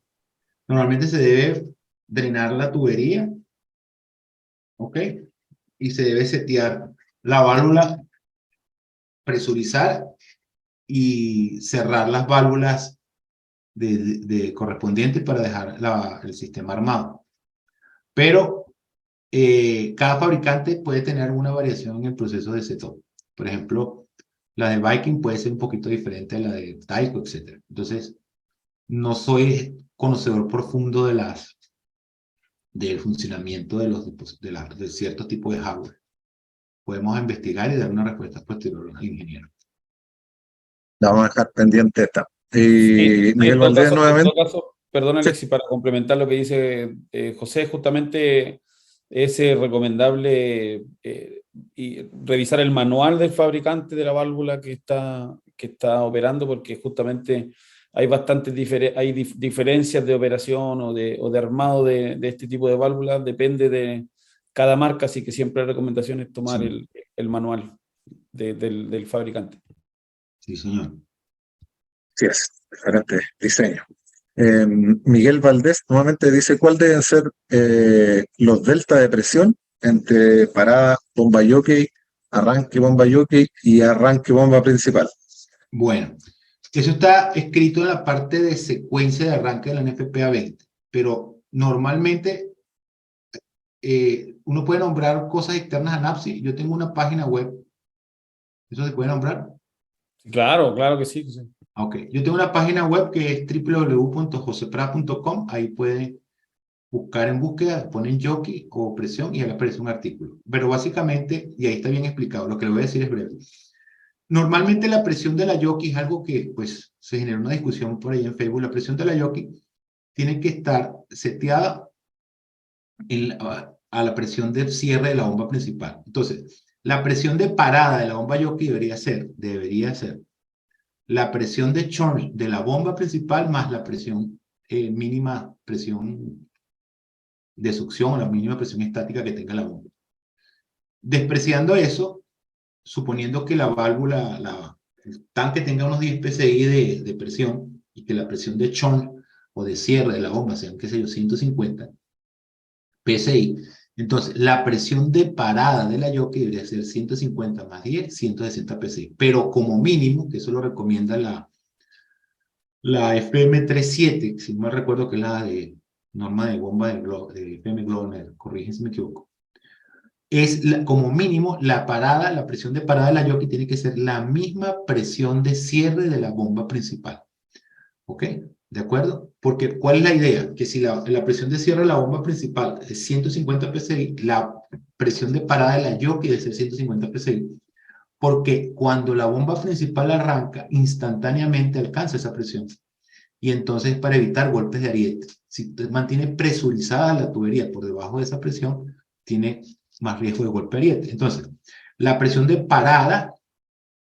Normalmente se debe drenar la tubería, ¿ok? Y se debe setear la válvula, presurizar y cerrar las válvulas correspondientes para dejar el sistema armado. Pero cada fabricante puede tener alguna variación en el proceso de setup. Por ejemplo, la de Viking puede ser un poquito diferente a la de Tyco, etc. Entonces, no soy conocedor profundo del funcionamiento de ciertos tipos de hardware. Podemos investigar y dar una respuesta posterior al ingeniero. La vamos a dejar pendiente esta. Sí, Y Miguel Valdés nuevamente. En todo caso, perdón, Sí. Alexis, para complementar lo que dice José, justamente es recomendable y revisar el manual del fabricante de la válvula que está operando, porque justamente hay bastantes diferencias de operación o de armado de este tipo de válvulas, depende de cada marca, así que siempre la recomendación es tomar Sí. el manual del fabricante. Sí, señor. Sí, es diferente diseño. Miguel Valdés nuevamente dice, ¿cuál deben ser los delta de presión entre parada, bomba jockey, arranque bomba jockey y arranque bomba principal? Bueno, eso está escrito en la parte de secuencia de arranque de la NFPA 20, pero normalmente uno puede nombrar cosas externas a NAPSI. Yo tengo una página web. ¿Eso se puede nombrar? Claro, claro que sí. Sí. Ok, yo tengo una página web que es www.josepra.com. Ahí pueden buscar en búsqueda, ponen jockey o presión y ahí aparece un artículo. Pero básicamente, y ahí está bien explicado, lo que le voy a decir es breve. Normalmente la presión de la jockey es algo que pues se genera una discusión por ahí en Facebook. La presión de la jockey tiene que estar seteada a la presión de cierre de la bomba principal. Entonces, la presión de parada de la bomba jockey debería ser la presión de churn de la bomba principal más la presión mínima presión de succión o la mínima presión estática que tenga la bomba. Despreciando eso, suponiendo que la válvula, el tanque tenga unos 10 psi de presión y que la presión de churn o de cierre de la bomba sean, qué sé yo, 150 psi, entonces la presión de parada de la jockey debería ser 150 más 10, 160 psi. Pero como mínimo, que eso lo recomienda la FM37, si no me recuerdo que es la de norma de bomba de FM Global, corrigen si me equivoco. Como mínimo, la presión de parada de la jockey tiene que ser la misma presión de cierre de la bomba principal. ¿Ok? ¿De acuerdo? Porque, ¿cuál es la idea? Que si la presión de cierre de la bomba principal es 150 psi, la presión de parada de la jockey debe ser 150 psi. Porque cuando la bomba principal arranca, instantáneamente alcanza esa presión. Y entonces, para evitar golpes de ariete, si usted mantiene presurizada la tubería por debajo de esa presión, tiene más riesgo de golpe de ariete. Entonces, la presión de parada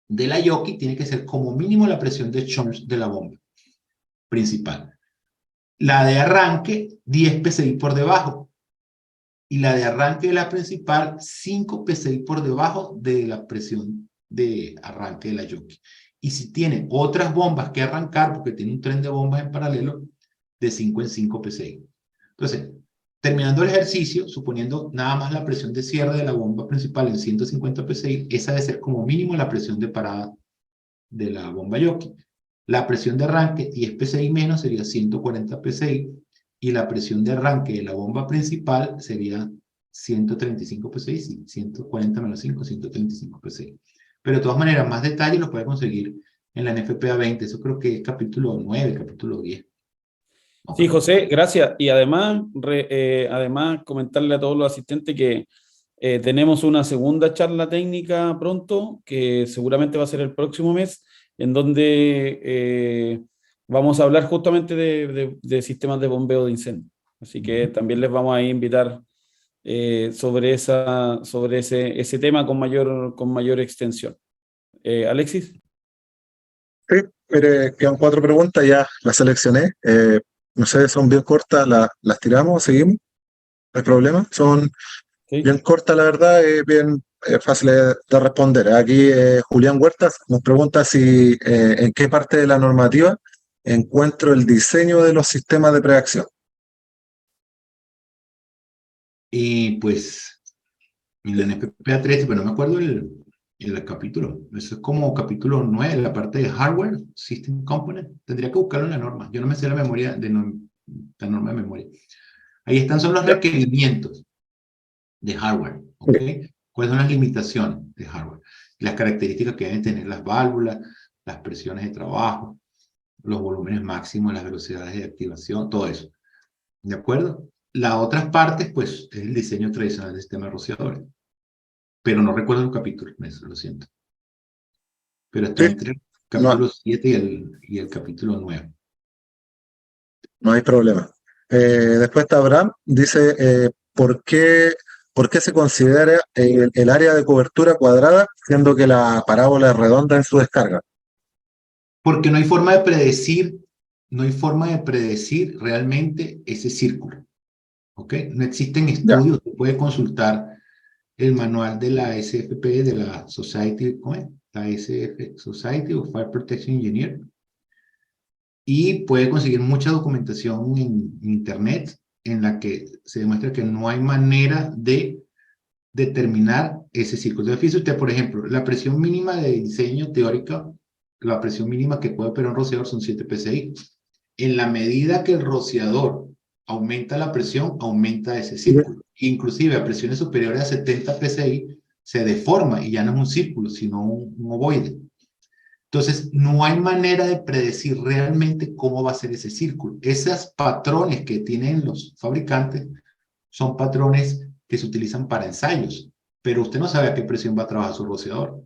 de la jockey tiene que ser como mínimo la presión de Church de la bomba principal. La de arranque, 10 psi por debajo. Y la de arranque de la principal, 5 psi por debajo de la presión de arranque de la jockey. Y si tiene otras bombas que arrancar, porque tiene un tren de bombas en paralelo, de 5 en 5 psi. Entonces, terminando el ejercicio, suponiendo nada más la presión de cierre de la bomba principal en 150 psi, esa debe ser como mínimo la presión de parada de la bomba jockey. La presión de arranque, 10 psi menos, sería 140 psi, y la presión de arranque de la bomba principal sería 135 psi, sí, 140 menos 5, 135 psi. Pero de todas maneras, más detalles los puede conseguir en la NFPA 20, eso creo que es capítulo 9, capítulo 10. Sí, José, gracias. Y además, además comentarle a todos los asistentes que tenemos una segunda charla técnica pronto, que seguramente va a ser el próximo mes, en donde vamos a hablar justamente de sistemas de bombeo de incendio. Así que también les vamos a invitar sobre ese tema con mayor extensión. Alexis. Sí, mire, quedan 4 preguntas, ya las seleccioné. No sé, son bien cortas, las tiramos, seguimos, no hay problema. Son ¿Sí? bien cortas, la verdad, bien fáciles de responder. Aquí Julián Huertas nos pregunta si en qué parte de la normativa encuentro el diseño de los sistemas de preacción. Y pues, en la NFPA 13, pero no me acuerdo el capítulo. Eso es como capítulo 9, la parte de hardware, system component. Tendría que buscarlo en la norma. Yo no me sé la memoria la norma de memoria. Ahí están son los requerimientos de hardware, ¿ok? ¿Cuáles son las limitaciones de hardware? Las características que deben tener las válvulas, las presiones de trabajo, los volúmenes máximos, las velocidades de activación, todo eso. ¿De acuerdo? Las otras partes, pues, es el diseño tradicional del sistema de rociadores. Pero no recuerdo el capítulo, eso lo siento. Pero está Sí, entre el no, capítulo 7 y el capítulo 9. no hay problema. Después está Abraham, dice, ¿por qué se considera el área de cobertura cuadrada, siendo que la parábola es redonda en su descarga? Porque no hay forma de predecir, no hay forma de predecir realmente ese círculo. ¿Ok? No existen Ya. estudios. Usted puede consultar el manual de la SFP, de la Society, ¿cómo es? La SF, Society of Fire Protection Engineer. Y puede conseguir mucha documentación en internet en la que se demuestra que no hay manera de determinar ese círculo. Entonces, fíjese usted, por ejemplo, la presión mínima de diseño teórica, la presión mínima que puede operar un rociador son 7 psi. En la medida que el rociador aumenta la presión, aumenta ese círculo. Inclusive a presiones superiores a 70 psi se deforma y ya no es un círculo, sino un ovoide. Entonces, no hay manera de predecir realmente cómo va a ser ese círculo. Esos patrones que tienen los fabricantes son patrones que se utilizan para ensayos, pero usted no sabe a qué presión va a trabajar su rociador.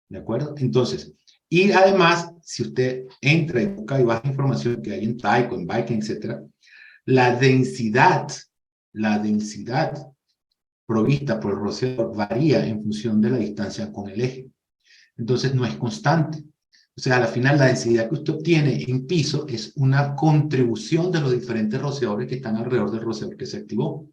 ¿De acuerdo? Entonces, y además, si usted entra y busca y baja información que hay en Tyco, en Viking, etc., la densidad provista por el rociador varía en función de la distancia con el eje. Entonces, no es constante. O sea, al final, la densidad que usted obtiene en piso es una contribución de los diferentes rociadores que están alrededor del rociador que se activó.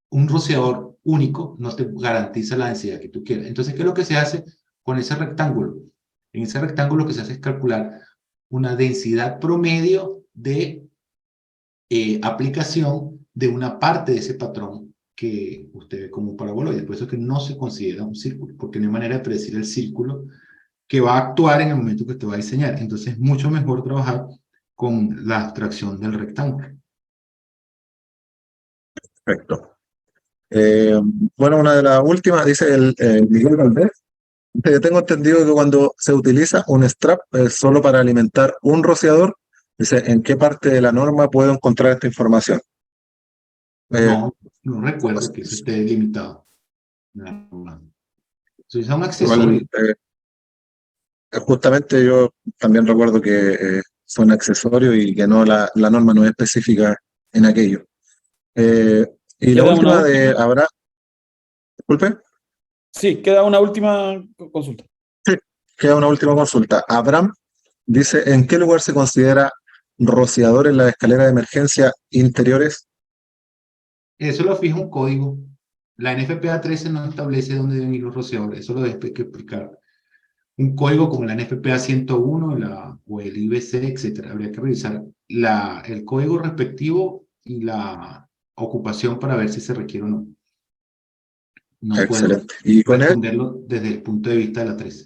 Un rociador único no te garantiza la densidad que tú quieres. Entonces, ¿qué es lo que se hace con ese rectángulo? En ese rectángulo lo que se hace es calcular una densidad promedio de aplicación de una parte de ese patrón que usted ve como un paraboloide. Por eso es que no se considera un círculo, porque no hay manera de predecir el círculo que va a actuar en el momento que usted va a diseñar. Entonces es mucho mejor trabajar con la abstracción del rectángulo. Perfecto. Bueno, una de las últimas, dice el Miguel Valdés, tengo entendido que cuando se utiliza un strap solo para alimentar un rociador, dice, ¿en qué parte de la norma puedo encontrar esta información? No, no recuerdo que eso esté limitado. No. Eso es un accesorio. Igual, justamente yo también recuerdo que son accesorios y que no la norma no es específica en aquello. Y la ¿Queda una última de última? Abraham, disculpe, Sí, queda una última consulta. queda una última consulta. Abraham dice, ¿en qué lugar se considera rociador en la escalera de emergencia interiores? Eso lo fija un código. La NFPA 13 no establece dónde deben ir los rociadores. Eso lo debe que explicar un código como la NFPA 101 o el IBC, etcétera. Habría que revisar el código respectivo y la ocupación para ver si se requiere o no. No puedo Excelente. Y con él, responderlo desde el punto de vista de la 13.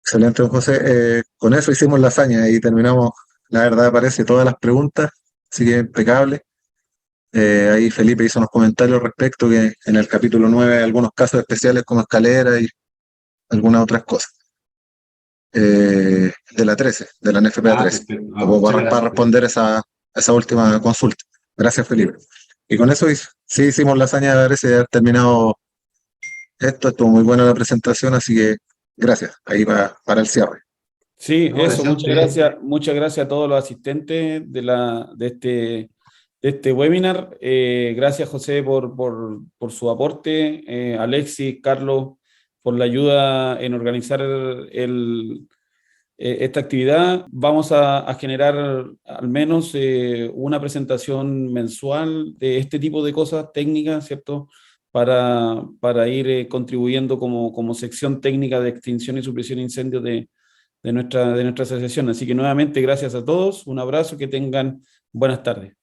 excelente, don José. Con eso hicimos la hazaña y terminamos, la verdad, parece todas las preguntas, así que impecable. Ahí Felipe hizo unos comentarios respecto que en el capítulo 9 hay algunos casos especiales como escalera y algunas otras cosas. De la 13, de la NFPA 13, Perfecto. como Muchas para gracias. responder esa última consulta. Gracias, Felipe. Y con eso sí hicimos la hazaña de haber terminado esto. Estuvo muy buena la presentación, así que gracias. Ahí va para el cierre. Sí, No, eso, gracias a ustedes. muchas gracias a todos los asistentes de este webinar. Gracias, José, por su aporte. Alexis, Carlos, por la ayuda en organizar esta actividad. Vamos a generar al menos una presentación mensual de este tipo de cosas técnicas, ¿cierto? Para ir contribuyendo como sección técnica de extinción y supresión de incendios de nuestra asociación. Así que nuevamente gracias a todos, un abrazo, que tengan buenas tardes.